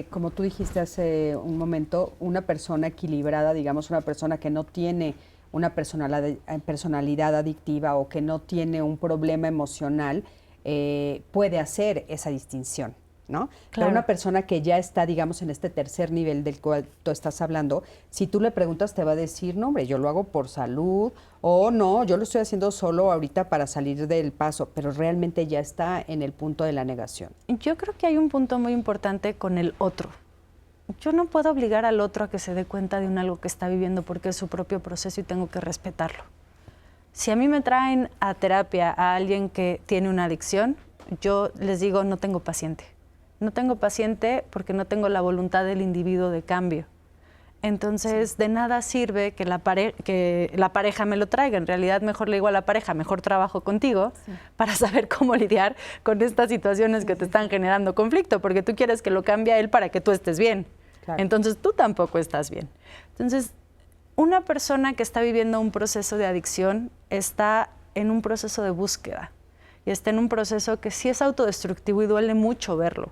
como tú dijiste hace un momento, una persona equilibrada, digamos, una persona que no tiene una personalidad adictiva o que no tiene un problema emocional, puede hacer esa distinción, ¿no? Claro. Pero una persona que ya está, digamos, en este tercer nivel del cual tú estás hablando, si tú le preguntas te va a decir, no, hombre, yo lo hago por salud, o no, yo lo estoy haciendo solo ahorita para salir del paso, pero realmente ya está en el punto de la negación. Yo creo que hay un punto muy importante con el otro. Yo no puedo obligar al otro a que se dé cuenta de algo que está viviendo porque es su propio proceso y tengo que respetarlo. Si a mí me traen a terapia a alguien que tiene una adicción, yo les digo, no tengo paciente. No tengo paciente porque no tengo la voluntad del individuo de cambio. Entonces, sí, de nada sirve que la pareja me lo traiga. En realidad, mejor le digo a la pareja, mejor trabajo contigo, sí, para saber cómo lidiar con estas situaciones que te están generando conflicto, porque tú quieres que lo cambie a él para que tú estés bien. Claro. Entonces, tú tampoco estás bien. Entonces, una persona que está viviendo un proceso de adicción está en un proceso de búsqueda y está en un proceso que sí es autodestructivo y duele mucho verlo.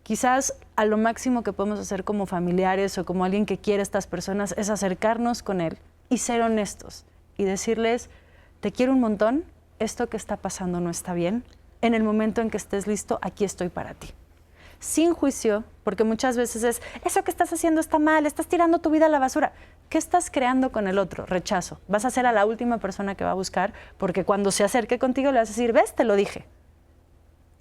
Quizás a lo máximo que podemos hacer como familiares o como alguien que quiere a estas personas es acercarnos con él y ser honestos y decirles, te quiero un montón, esto que está pasando no está bien, en el momento en que estés listo, aquí estoy para ti. Sin juicio, porque muchas veces es, eso que estás haciendo está mal, estás tirando tu vida a la basura. ¿Qué estás creando con el otro? Rechazo. Vas a ser a la última persona que va a buscar, porque cuando se acerque contigo le vas a decir, ves, te lo dije.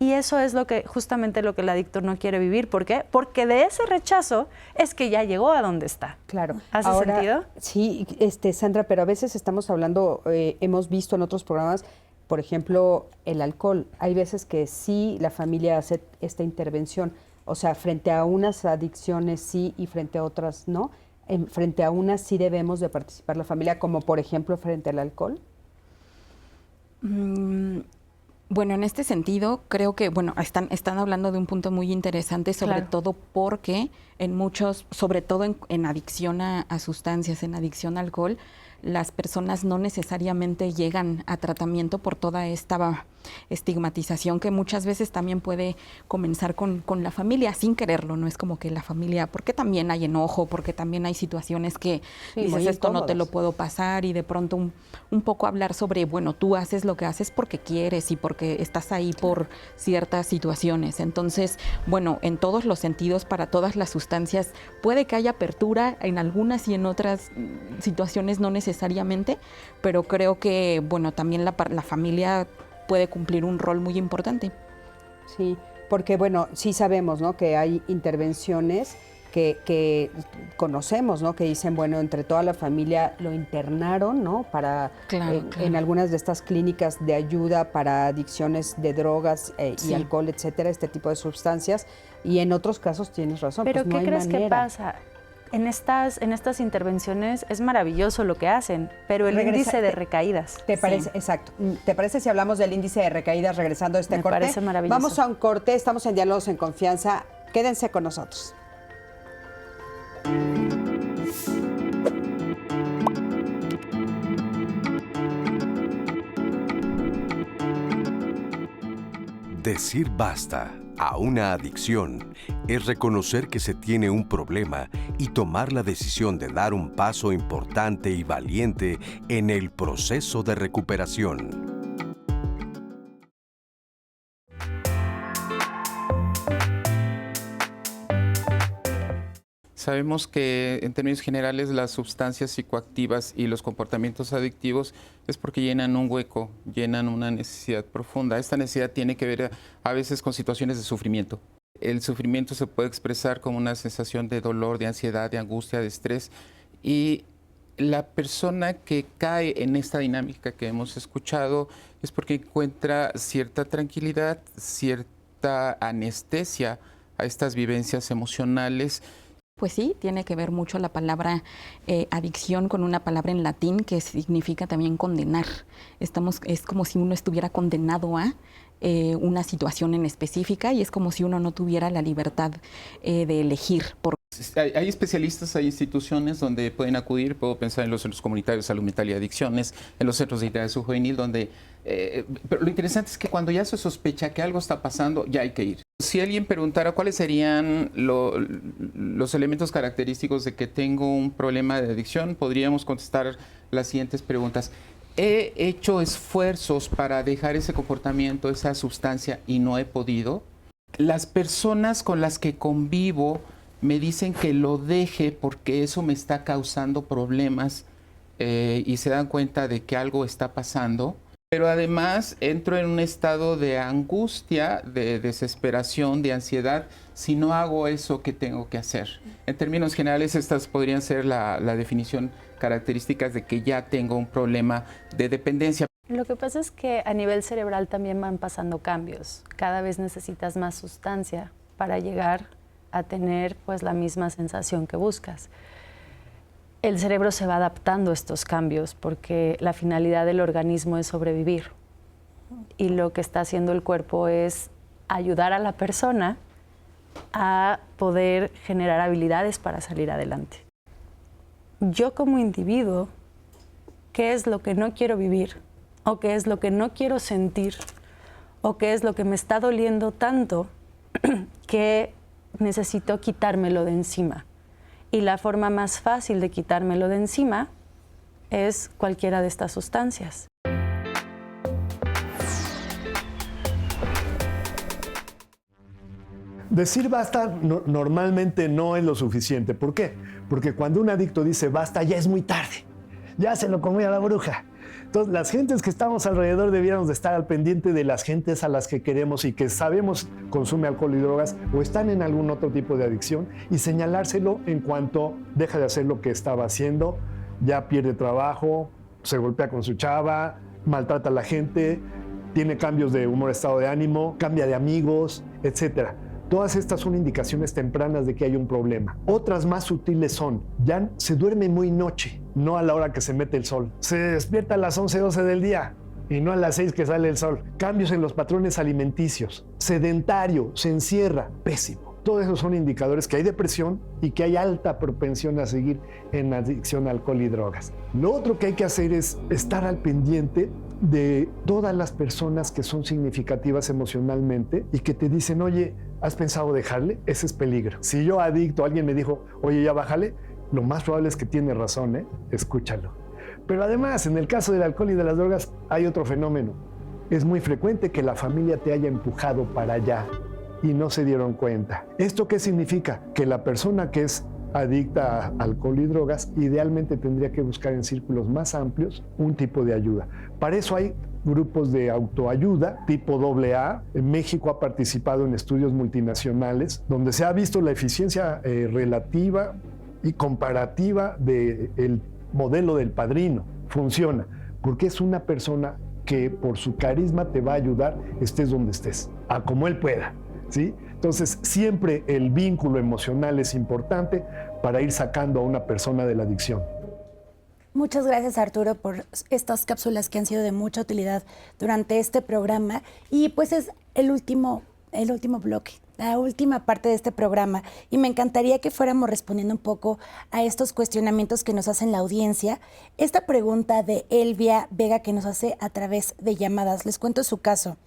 Y eso es justamente lo que el adicto no quiere vivir. ¿Por qué? Porque de ese rechazo es que ya llegó a donde está. Claro. ¿Hace sentido? Sí, Sandra, pero a veces estamos hablando, hemos visto en otros programas, por ejemplo, el alcohol. Hay veces que sí la familia hace esta intervención. O sea, frente a unas adicciones sí y frente a otras no. Frente a unas sí debemos de participar la familia, como por ejemplo frente al alcohol. Bueno, en este sentido, creo que, están hablando de un punto muy interesante, sobre todo porque en muchos, sobre todo en adicción a sustancias, en adicción al alcohol, las personas no necesariamente llegan a tratamiento por toda esta estigmatización que muchas veces también puede comenzar con la familia sin quererlo. No es como que la familia, porque también hay enojo, porque también hay situaciones que dices, esto no te lo puedo pasar, y de pronto un poco hablar sobre, bueno, tú haces lo que haces porque quieres y porque estás ahí por ciertas situaciones. Entonces, bueno, en todos los sentidos, para todas las sustancias, puede que haya apertura en algunas y en otras situaciones no necesariamente, pero creo que, bueno, también la familia puede cumplir un rol muy importante. Sí, porque bueno, sí sabemos, ¿no?, que hay intervenciones que conocemos, ¿no?, que dicen, bueno, entre toda la familia lo internaron, ¿no?, para en algunas de estas clínicas de ayuda para adicciones de drogas y alcohol, etcétera, este tipo de sustancias, y en otros casos tienes razón. Pero pues no ¿qué crees que pasa? En estas intervenciones es maravilloso lo que hacen, pero el índice de recaídas. ¿Te parece? Exacto. ¿Te parece si hablamos del índice de recaídas regresando a este corte? Me parece maravilloso. Vamos a un corte, estamos en Diálogos en Confianza. Quédense con nosotros. Decir basta a una adicción es reconocer que se tiene un problema y tomar la decisión de dar un paso importante y valiente en el proceso de recuperación. Sabemos que en términos generales las sustancias psicoactivas y los comportamientos adictivos es porque llenan un hueco, llenan una necesidad profunda. Esta necesidad tiene que ver a veces con situaciones de sufrimiento. El sufrimiento se puede expresar como una sensación de dolor, de ansiedad, de angustia, de estrés. Y la persona que cae en esta dinámica que hemos escuchado es porque encuentra cierta tranquilidad, cierta anestesia a estas vivencias emocionales. Pues sí, tiene que ver mucho la palabra adicción con una palabra en latín que significa también condenar. Es como si uno estuviera condenado a una situación en específica, y es como si uno no tuviera la libertad de elegir. Hay especialistas, hay instituciones donde pueden acudir. Puedo pensar en los centros comunitarios de salud mental y adicciones, en los centros de integración juvenil, donde... pero lo interesante es que cuando ya se sospecha que algo está pasando, ya hay que ir. Si alguien preguntara cuáles serían los elementos característicos de que tengo un problema de adicción, podríamos contestar las siguientes preguntas. ¿He hecho esfuerzos para dejar ese comportamiento, esa sustancia, y no he podido? Las personas con las que convivo me dicen que lo deje porque eso me está causando problemas y se dan cuenta de que algo está pasando. Pero además entro en un estado de angustia, de desesperación, de ansiedad, si no hago eso que tengo que hacer. En términos generales, estas podrían ser la definición características de que ya tengo un problema de dependencia. Lo que pasa es que a nivel cerebral también van pasando cambios. Cada vez necesitas más sustancia para llegar a tener pues la misma sensación que buscas. El cerebro se va adaptando a estos cambios porque la finalidad del organismo es sobrevivir, y lo que está haciendo el cuerpo es ayudar a la persona a poder generar habilidades para salir adelante. Yo como individuo, ¿qué es lo que no quiero vivir? ¿O qué es lo que no quiero sentir? ¿O qué es lo que me está doliendo tanto que necesito quitármelo de encima? Y la forma más fácil de quitármelo de encima es cualquiera de estas sustancias. Decir basta normalmente no es lo suficiente. ¿Por qué? Porque cuando un adicto dice basta, ya es muy tarde. Ya se lo comió a la bruja. Entonces, las gentes que estamos alrededor debiéramos de estar al pendiente de las gentes a las que queremos y que sabemos consume alcohol y drogas o están en algún otro tipo de adicción y señalárselo en cuanto deja de hacer lo que estaba haciendo, ya pierde trabajo, se golpea con su chava, maltrata a la gente, tiene cambios de humor, estado de ánimo, cambia de amigos, etcétera. Todas estas son indicaciones tempranas de que hay un problema. Otras más sutiles son, ya se duerme muy noche, no a la hora que se mete el sol. Se despierta a las 11, 12 del día y no a las 6 que sale el sol. Cambios en los patrones alimenticios. Sedentario, se encierra, pésimo. Todos esos son indicadores que hay depresión y que hay alta propensión a seguir en adicción a alcohol y drogas. Lo otro que hay que hacer es estar al pendiente de todas las personas que son significativas emocionalmente y que te dicen, oye, ¿has pensado dejarle? Ese es peligro. Si yo adicto, alguien me dijo, oye, ya bájale, lo más probable es que tiene razón, ¿eh? Escúchalo. Pero además, en el caso del alcohol y de las drogas, hay otro fenómeno. Es muy frecuente que la familia te haya empujado para allá y no se dieron cuenta. ¿Esto qué significa? Que la persona que es adicta a alcohol y drogas, idealmente tendría que buscar en círculos más amplios un tipo de ayuda. Para eso hay grupos de autoayuda tipo AA. En México ha participado en estudios multinacionales donde se ha visto la eficiencia relativa y comparativa del modelo del Padrino. Funciona porque es una persona que por su carisma te va a ayudar estés donde estés, a como él pueda. ¿Sí? Entonces, siempre el vínculo emocional es importante para ir sacando a una persona de la adicción. Muchas gracias, Arturo, por estas cápsulas que han sido de mucha utilidad durante este programa. Y pues es el último bloque, la última parte de este programa. Y me encantaría que fuéramos respondiendo un poco a estos cuestionamientos que nos hacen la audiencia. Esta pregunta de Elvia Vega que nos hace a través de llamadas. Les cuento su caso.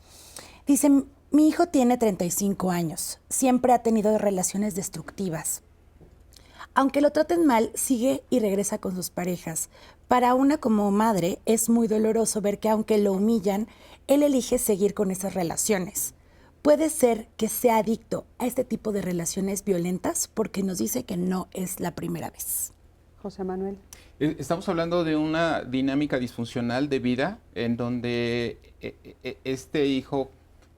Dice, mi hijo tiene 35 años. Siempre ha tenido relaciones destructivas. Aunque lo traten mal, sigue y regresa con sus parejas. Para una como madre es muy doloroso ver que aunque lo humillan, él elige seguir con esas relaciones. ¿Puede ser que sea adicto a este tipo de relaciones violentas? Porque nos dice que no es la primera vez. José Manuel. Estamos hablando de una dinámica disfuncional de vida en donde este hijo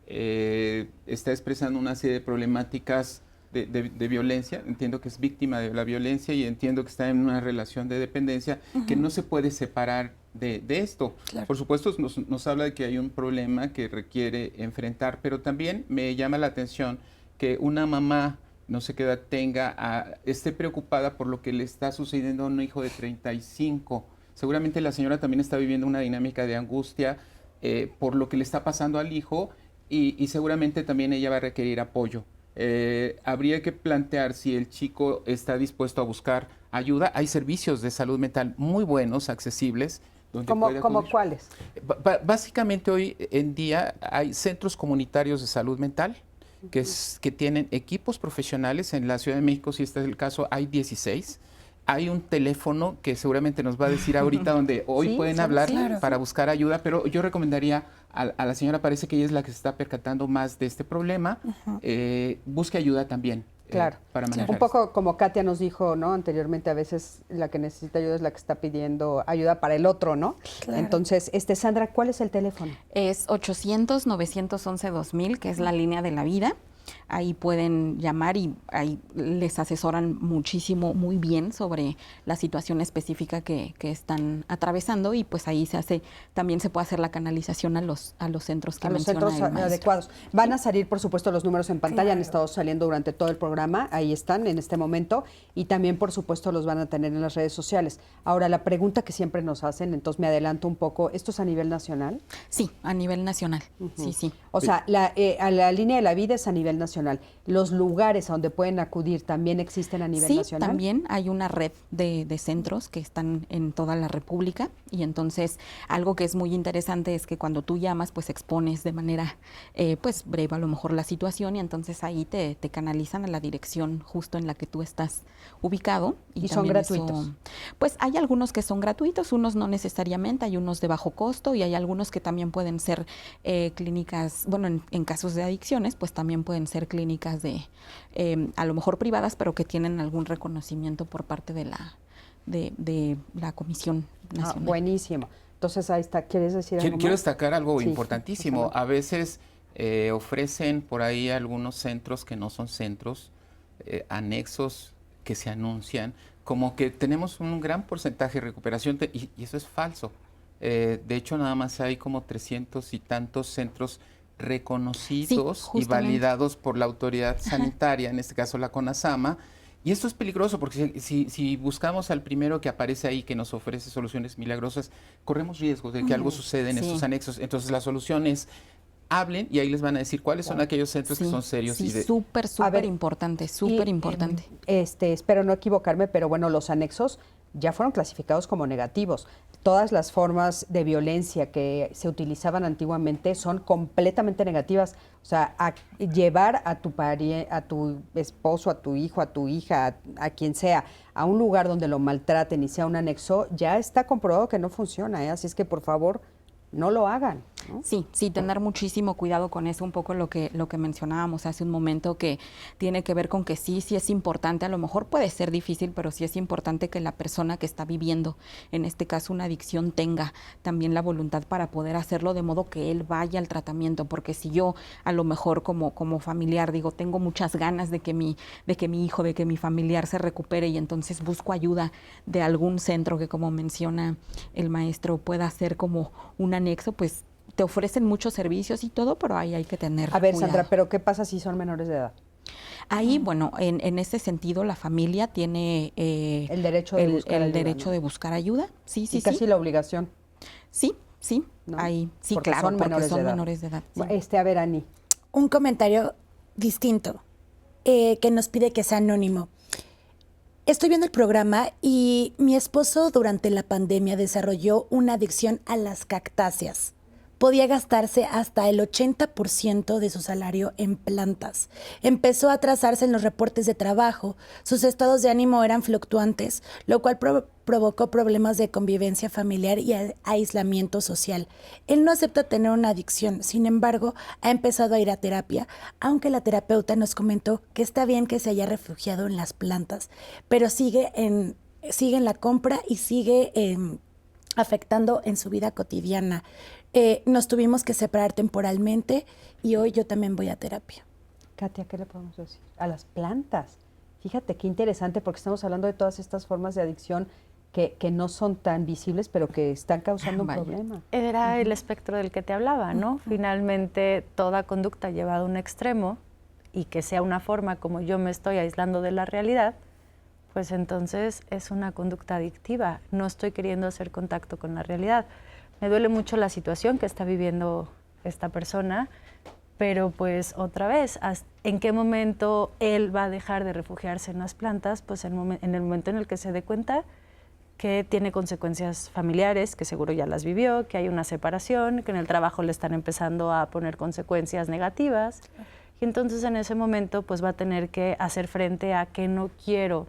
está expresando una serie de problemáticas de violencia. Entiendo que es víctima de la violencia y entiendo que está en una relación de dependencia que no se puede separar de esto. Claro. Por supuesto, nos habla de que hay un problema que requiere enfrentar, pero también me llama la atención que una mamá, no sé qué edad tenga, esté preocupada por lo que le está sucediendo a un hijo de 35. Seguramente la señora también está viviendo una dinámica de angustia por lo que le está pasando al hijo y seguramente también ella va a requerir apoyo. Habría que plantear si el chico está dispuesto a buscar ayuda. Hay servicios de salud mental muy buenos, accesibles. ¿Cómo cuáles? Básicamente hoy en día hay centros comunitarios de salud mental que tienen equipos profesionales. En la Ciudad de México, si este es el caso, hay 16. Hay un teléfono que seguramente nos va a decir ahorita donde hoy pueden hablar para buscar ayuda, pero yo recomendaría a la señora, parece que ella es la que se está percatando más de este problema, busque ayuda también. Claro, para manejar un poco como Katia nos dijo, ¿no? Anteriormente, a veces la que necesita ayuda es la que está pidiendo ayuda para el otro, ¿no? Claro. Entonces, Sandra, ¿cuál es el teléfono? Es 800-911-2000, que es la línea de la vida. Ahí pueden llamar y ahí les asesoran muchísimo, muy bien sobre la situación específica que están atravesando y pues ahí también se puede hacer la canalización a los centros que menciona el maestro. Adecuados. Van a salir, por supuesto, los números en pantalla, han estado saliendo durante todo el programa, ahí están en este momento y también, por supuesto, los van a tener en las redes sociales. Ahora, la pregunta que siempre nos hacen, entonces me adelanto un poco, ¿esto es a nivel nacional? Sí, a nivel nacional, sí. O sea, a la línea de la vida es a nivel nacional. ¿Los lugares a donde pueden acudir también existen a nivel nacional? Sí, también hay una red de centros que están en toda la República y entonces algo que es muy interesante es que cuando tú llamas, pues expones de manera pues breve a lo mejor la situación y entonces ahí te canalizan a la dirección justo en la que tú estás ubicado. ¿Y son gratuitos? Pues hay algunos que son gratuitos, unos no necesariamente, hay unos de bajo costo y hay algunos que también pueden ser clínicas, bueno, en casos de adicciones, pues también pueden ser clínicas de a lo mejor privadas, pero que tienen algún reconocimiento por parte de la Comisión Nacional. Buenísimo. Entonces, ahí está. ¿Quieres decir algo Quiero más? destacar algo Sí, importantísimo. por favor. A veces ofrecen por ahí algunos centros que no son centros, anexos que se anuncian, como que tenemos un gran porcentaje de recuperación, y eso es falso. De hecho, nada más hay como 300 y tantos centros reconocidos y validados por la autoridad sanitaria, en este caso la CONASAMA. Y esto es peligroso porque si buscamos al primero que aparece ahí, que nos ofrece soluciones milagrosas, corremos riesgos de que algo suceda en estos anexos. Entonces la solución es: hablen y ahí les van a decir cuáles son aquellos centros que son serios. Sí, súper importante, súper importante. Espero no equivocarme, pero bueno, los anexos ya fueron clasificados como negativos. Todas las formas de violencia que se utilizaban antiguamente son completamente negativas. O sea, llevar a tu esposo, a tu hijo, a tu hija, a quien sea, a un lugar donde lo maltraten y sea un anexo, ya está comprobado que no funciona, ¿eh? Así es que, por favor, no lo hagan, ¿no? Sí, tener muchísimo cuidado con eso, un poco lo que mencionábamos hace un momento, que tiene que ver con que sí es importante, a lo mejor puede ser difícil, pero sí es importante que la persona que está viviendo, en este caso una adicción, tenga también la voluntad para poder hacerlo, de modo que él vaya al tratamiento, porque si yo a lo mejor como familiar digo, tengo muchas ganas de que mi hijo, de que mi familiar se recupere, y entonces busco ayuda de algún centro que, como menciona el maestro, pueda ser como un anexo, pues te ofrecen muchos servicios y todo, pero ahí hay que tener A ver, cuidado. Sandra, ¿pero qué pasa si son menores de edad? Ahí, bueno, en ese sentido, la familia tiene el derecho de buscar ayuda, derecho ¿no? de buscar ayuda. Sí, casi la obligación. Sí, ¿no? Ahí, sí, porque claro, son porque menores son de edad. menores de edad. Sí. A ver, Ani. Un comentario distinto que nos pide que sea anónimo. Estoy viendo el programa y mi esposo durante la pandemia desarrolló una adicción a las cactáceas. Podía gastarse hasta el 80% de su salario en plantas. Empezó a atrasarse en los reportes de trabajo. Sus estados de ánimo eran fluctuantes, lo cual provocó problemas de convivencia familiar y aislamiento social. Él no acepta tener una adicción, sin embargo, ha empezado a ir a terapia, aunque la terapeuta nos comentó que está bien que se haya refugiado en las plantas, pero sigue en la compra y sigue afectando en su vida cotidiana. Nos tuvimos que separar temporalmente y hoy yo también voy a terapia. Katia, ¿qué le podemos decir? A las plantas. Fíjate qué interesante, porque estamos hablando de todas estas formas de adicción que no son tan visibles, pero que están causando un problema. Era el espectro del que te hablaba, ¿no? Finalmente, toda conducta llevada a un extremo y que sea una forma como yo me estoy aislando de la realidad, pues entonces es una conducta adictiva. No estoy queriendo hacer contacto con la realidad. Me duele mucho la situación que está viviendo esta persona, pero pues otra vez, ¿en qué momento él va a dejar de refugiarse en las plantas? Pues en el momento en el que se dé cuenta que tiene consecuencias familiares, que seguro ya las vivió, que hay una separación, que en el trabajo le están empezando a poner consecuencias negativas. Y entonces en ese momento pues va a tener que hacer frente a qué no quiero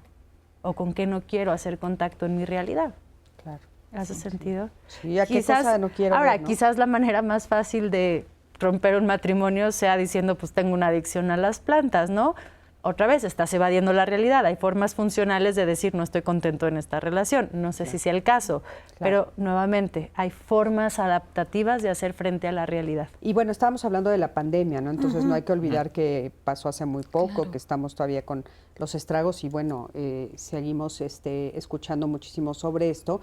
o con qué no quiero hacer contacto en mi realidad. Claro. ¿Hace sentido? Sí, ¿a qué cosa no quiero ahora, ver, ¿no? quizás la manera más fácil de romper un matrimonio sea diciendo, pues tengo una adicción a las plantas, ¿no? Otra vez, estás evadiendo la realidad. Hay formas funcionales de decir, no estoy contento en esta relación. No sé si sea el caso, pero nuevamente, hay formas adaptativas de hacer frente a la realidad. Y bueno, estábamos hablando de la pandemia, ¿no? Entonces no hay que olvidar que pasó hace muy poco, que estamos todavía con los estragos y bueno, seguimos escuchando muchísimo sobre esto.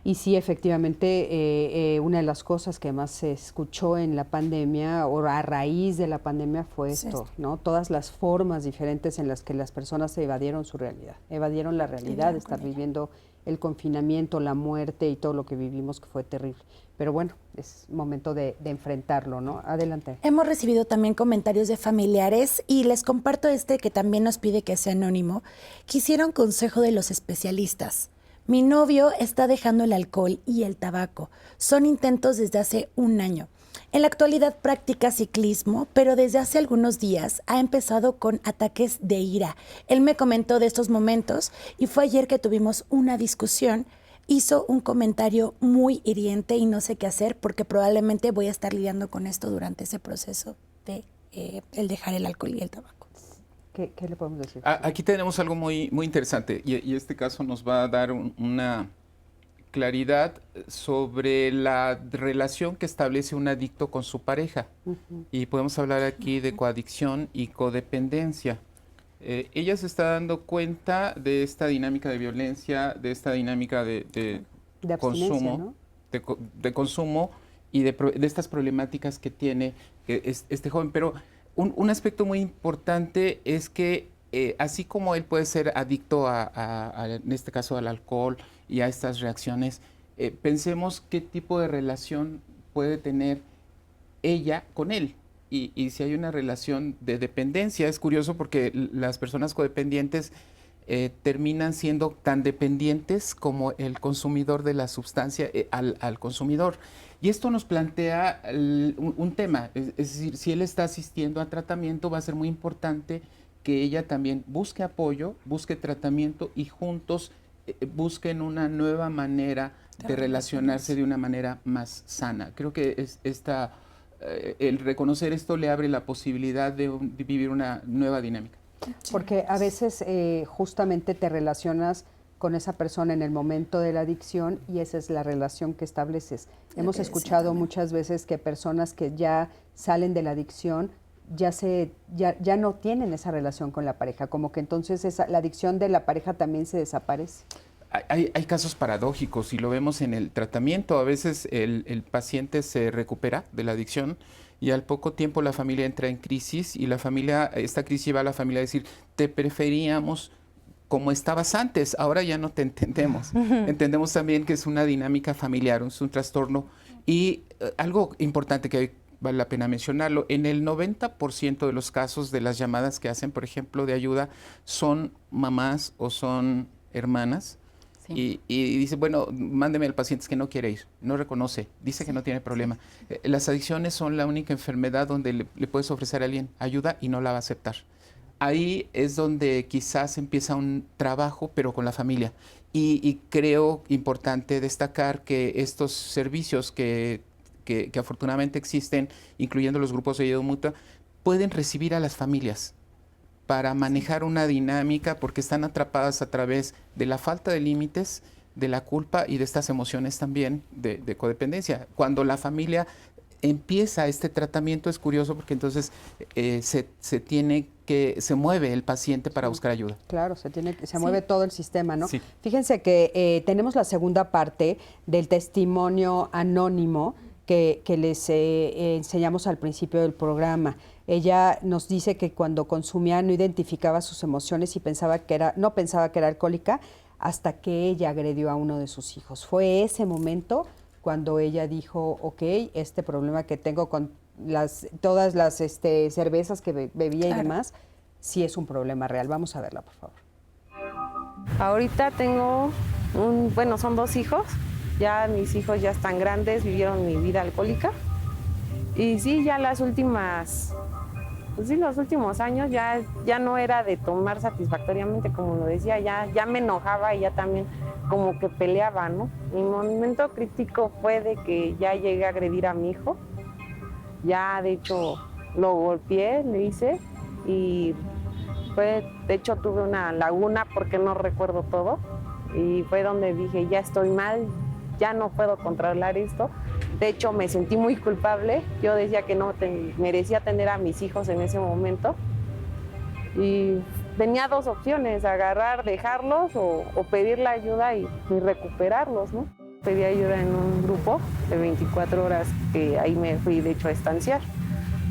Y sí, efectivamente, una de las cosas que más se escuchó en la pandemia o a raíz de la pandemia fue esto, ¿no? Todas las formas diferentes en las que las personas se evadieron su realidad, evadieron la realidad de estar viviendo el confinamiento, la muerte y todo lo que vivimos, que fue terrible. Pero bueno, es momento de enfrentarlo, ¿no? Adelante. Hemos recibido también comentarios de familiares y les comparto que también nos pide que sea anónimo. Quisiera un consejo de los especialistas. Mi novio está dejando el alcohol y el tabaco. Son intentos desde hace un año. En la actualidad practica ciclismo, pero desde hace algunos días ha empezado con ataques de ira. Él me comentó de estos momentos y fue ayer que tuvimos una discusión. Hizo un comentario muy hiriente y no sé qué hacer porque probablemente voy a estar lidiando con esto durante ese proceso de el dejar el alcohol y el tabaco. ¿Qué le podemos decir? Aquí tenemos algo muy interesante y este caso nos va a dar claridad sobre la relación que establece un adicto con su pareja. Y podemos hablar aquí de coadicción y codependencia. Ella se está dando cuenta de esta dinámica de violencia, de esta dinámica de consumo, ¿no? de consumo y de estas problemáticas que tiene este joven. Pero un aspecto muy importante es que así como él puede ser adicto en este caso al alcohol y a estas reacciones, pensemos qué tipo de relación puede tener ella con él. Y si hay una relación de dependencia. Es curioso porque las personas codependientes terminan siendo tan dependientes como el consumidor de la sustancia al consumidor. Y esto nos plantea un tema, es decir, si él está asistiendo a tratamiento, va a ser muy importante que ella también busque apoyo, busque tratamiento y juntos busquen una nueva manera de relacionarse de una manera más sana. Creo que el reconocer esto le abre la posibilidad de vivir una nueva dinámica. Porque a veces justamente te relacionas con esa persona en el momento de la adicción y esa es la relación que estableces. Hemos escuchado muchas veces que personas que ya salen de la adicción ya no tienen esa relación con la pareja, como que entonces la adicción de la pareja también se desaparece. Hay casos paradójicos y lo vemos en el tratamiento. A veces el paciente se recupera de la adicción y al poco tiempo la familia entra en crisis y esta crisis lleva a la familia a decir, te preferíamos como estabas antes, ahora ya no te entendemos. Entendemos también que es una dinámica familiar, es un trastorno. Y algo importante que vale la pena mencionarlo, en el 90% de los casos de las llamadas que hacen, por ejemplo, de ayuda, son mamás o son hermanas. Sí. Y dice, bueno, mándeme al paciente, es que no quiere ir, no reconoce, dice que no tiene problema. Las adicciones son la única enfermedad donde le puedes ofrecer a alguien ayuda y no la va a aceptar. Ahí es donde quizás empieza un trabajo, pero con la familia. Y creo importante destacar que estos servicios que afortunadamente existen, incluyendo los grupos de ayuda mutua, pueden recibir a las familias para manejar una dinámica porque están atrapadas a través de la falta de límites, de la culpa y de estas emociones también de codependencia. Cuando la familia empieza este tratamiento es curioso porque entonces se mueve el paciente para buscar ayuda. Claro, se mueve todo el sistema, ¿no? Sí. Fíjense que tenemos la segunda parte del testimonio anónimo que les enseñamos al principio del programa. Ella nos dice que cuando consumía no identificaba sus emociones y no pensaba que era alcohólica hasta que ella agredió a uno de sus hijos. Fue ese momento cuando ella dijo, ok, este problema que tengo con todas las cervezas que bebía y demás, sí es un problema real. Vamos a verla, por favor. Ahorita tengo son 2 hijos. Ya mis hijos ya están grandes, vivieron mi vida alcohólica. Y sí, ya los últimos años ya no era de tomar satisfactoriamente, como lo decía, ya me enojaba y ya también como que peleaba, ¿no? Mi momento crítico fue de que ya llegué a agredir a mi hijo. Ya, de hecho, lo golpeé, le hice, y de hecho tuve una laguna porque no recuerdo todo. Y fue donde dije, ya estoy mal, ya no puedo controlar esto. De hecho, me sentí muy culpable. Yo decía que no merecía tener a mis hijos en ese momento. Y tenía 2 opciones, agarrar, dejarlos o pedir la ayuda y recuperarlos, ¿no? Pedí ayuda en un grupo de 24 horas que ahí me fui, de hecho, a estanciar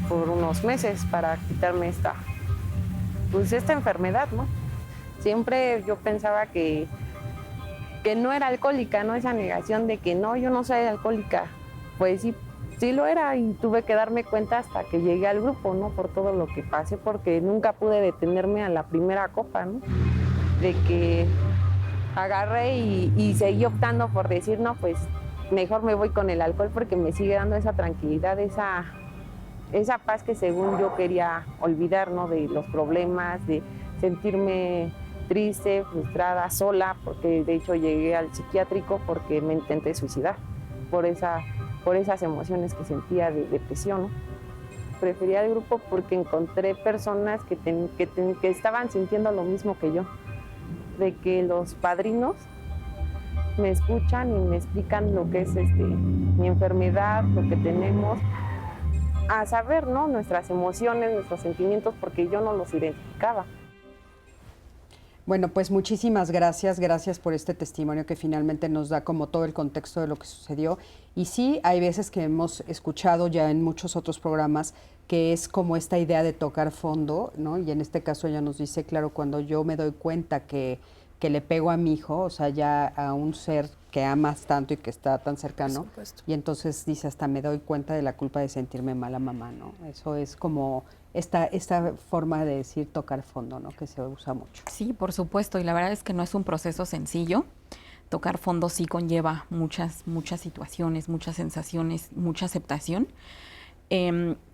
por unos meses para quitarme esta enfermedad, ¿no? Siempre yo pensaba que no era alcohólica, ¿no? Esa negación de que no, yo no soy alcohólica. Pues sí lo era y tuve que darme cuenta hasta que llegué al grupo, ¿no? Por todo lo que pasé, porque nunca pude detenerme a la primera copa, ¿no? De que agarré y seguí optando por decir, no, pues mejor me voy con el alcohol porque me sigue dando esa tranquilidad, esa paz que según yo quería olvidar, ¿no? De los problemas, de sentirme triste, frustrada, sola, porque de hecho llegué al psiquiátrico porque me intenté suicidar por esas emociones que sentía de depresión, ¿no? Prefería el grupo porque encontré personas que estaban sintiendo lo mismo que yo, de que los padrinos me escuchan y me explican lo que es mi enfermedad, lo que tenemos, a saber, ¿no? Nuestras emociones, nuestros sentimientos, porque yo no los identificaba. Bueno, pues muchísimas gracias, gracias por este testimonio que finalmente nos da como todo el contexto de lo que sucedió. Y sí, hay veces que hemos escuchado ya en muchos otros programas que es como esta idea de tocar fondo, ¿no? Y en este caso ella nos dice, claro, cuando yo me doy cuenta que le pego a mi hijo, o sea, ya a un ser que amas tanto y que está tan cercano, y entonces dice, hasta me doy cuenta de la culpa de sentirme mala mamá, ¿no? Eso es como esta forma de decir tocar fondo, ¿no? Que se usa mucho. Sí, por supuesto, y la verdad es que no es un proceso sencillo. Tocar fondo sí conlleva muchas situaciones, muchas sensaciones, mucha aceptación.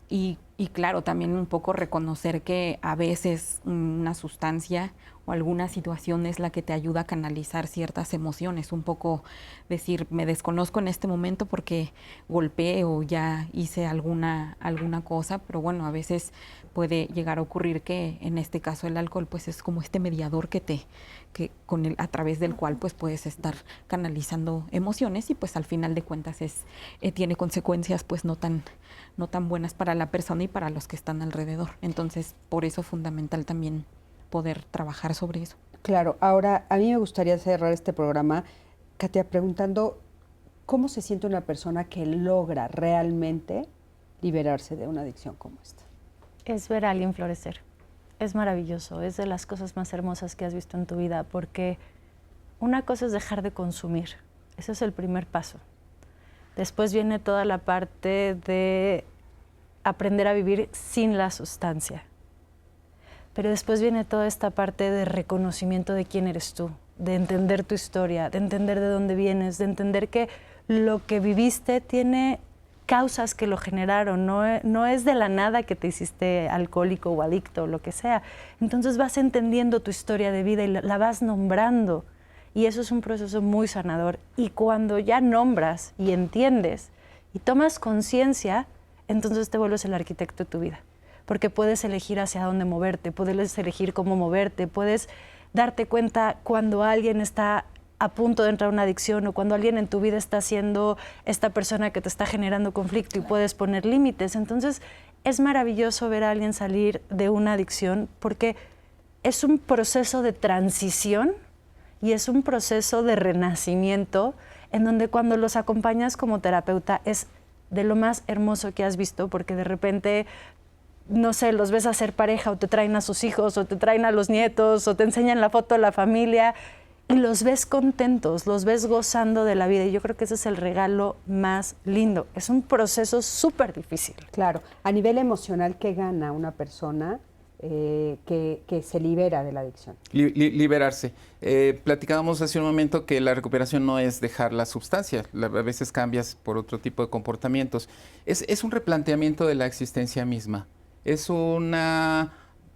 Y claro, también un poco reconocer que a veces una sustancia o alguna situación es la que te ayuda a canalizar ciertas emociones. Un poco decir, me desconozco en este momento porque golpeé o ya hice alguna cosa, pero bueno, a veces puede llegar a ocurrir que en este caso el alcohol pues es como este mediador a través del cual pues puedes estar canalizando emociones y pues al final de cuentas tiene consecuencias pues no tan buenas para la persona y para los que están alrededor. Entonces, por eso es fundamental también poder trabajar sobre eso. Claro, ahora a mí me gustaría cerrar este programa, Katia, preguntando cómo se siente una persona que logra realmente liberarse de una adicción como esta. Es ver a alguien florecer. Es maravilloso, es de las cosas más hermosas que has visto en tu vida, porque una cosa es dejar de consumir, ese es el primer paso. Después viene toda la parte de aprender a vivir sin la sustancia. Pero después viene toda esta parte de reconocimiento de quién eres tú, de entender tu historia, de entender de dónde vienes, de entender que lo que viviste tiene causas que lo generaron, no es de la nada que te hiciste alcohólico o adicto o lo que sea. Entonces vas entendiendo tu historia de vida y la vas nombrando. Y eso es un proceso muy sanador. Y cuando ya nombras y entiendes y tomas conciencia, entonces te vuelves el arquitecto de tu vida. Porque puedes elegir hacia dónde moverte, puedes elegir cómo moverte, puedes darte cuenta cuando alguien está a punto de entrar a una adicción o cuando alguien en tu vida está siendo esta persona que te está generando conflicto y puedes poner límites. Entonces es maravilloso ver a alguien salir de una adicción porque es un proceso de transición y es un proceso de renacimiento en donde cuando los acompañas como terapeuta es de lo más hermoso que has visto, porque de repente, no sé, los ves hacer pareja o te traen a sus hijos o te traen a los nietos o te enseñan la foto de la familia y los ves contentos, los ves gozando de la vida y yo creo que ese es el regalo más lindo. Es un proceso súper difícil. Claro, a nivel emocional, ¿qué gana una persona que se libera de la adicción? Liberarse. Platicábamos hace un momento que la recuperación no es dejar la sustancia, a veces cambias por otro tipo de comportamientos. Es un replanteamiento de la existencia misma. Es una...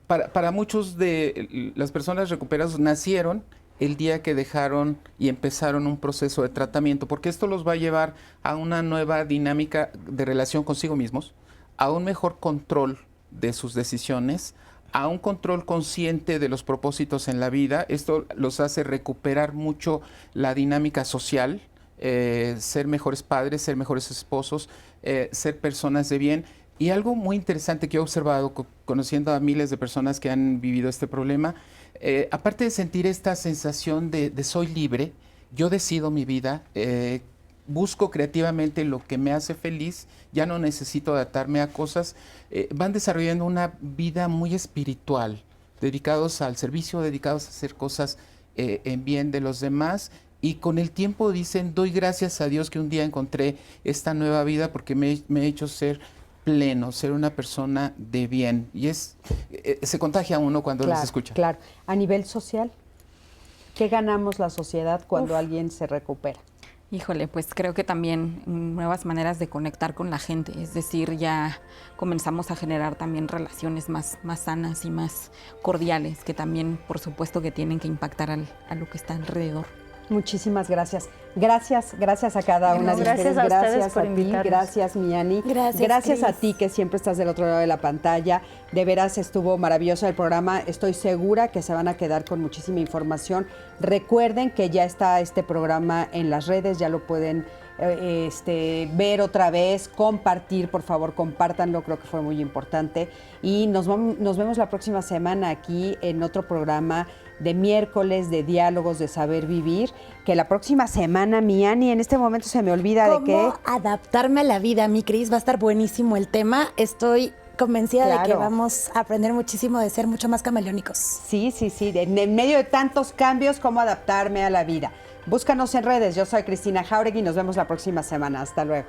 Para muchos de las personas recuperadas nacieron el día que dejaron y empezaron un proceso de tratamiento, porque esto los va a llevar a una nueva dinámica de relación consigo mismos, a un mejor control de sus decisiones, a un control consciente de los propósitos en la vida. Esto los hace recuperar mucho la dinámica social, ser mejores padres, ser mejores esposos, ser personas de bien. Y algo muy interesante que he observado conociendo a miles de personas que han vivido este problema, aparte de sentir esta sensación de soy libre, yo decido mi vida, busco creativamente lo que me hace feliz, ya no necesito adaptarme a cosas, van desarrollando una vida muy espiritual, dedicados al servicio, dedicados a hacer cosas en bien de los demás, y con el tiempo dicen, doy gracias a Dios que un día encontré esta nueva vida porque me he hecho ser pleno, ser una persona de bien, y se contagia a uno cuando los escucha. Claro. A nivel social, ¿qué ganamos la sociedad cuando alguien se recupera? Híjole, pues creo que también nuevas maneras de conectar con la gente, es decir, ya comenzamos a generar también relaciones más sanas y más cordiales, que también, por supuesto, que tienen que impactar a lo que está alrededor. Muchísimas gracias. Gracias a cada una de gracias ustedes. a ustedes por a ti, invitarnos. gracias Miani. Gracias, a Cris. ti que siempre estás del otro lado de la pantalla. De veras estuvo maravilloso el programa. Estoy segura que se van a quedar con muchísima información. Recuerden que ya está este programa en las redes, ya lo pueden ver otra vez, compartir, por favor, compártanlo, creo que fue muy importante. Y nos vemos la próxima semana aquí en otro programa de miércoles de diálogos de saber vivir, que la próxima semana, Miani, en este momento se me olvida de qué. ¿Cómo adaptarme a la vida, mi Cris? Va a estar buenísimo el tema. Estoy convencida de que vamos a aprender muchísimo de ser mucho más camaleónicos. Sí, en medio de tantos cambios, cómo adaptarme a la vida. Búscanos en redes, yo soy Cristina Jáuregui y nos vemos la próxima semana. Hasta luego.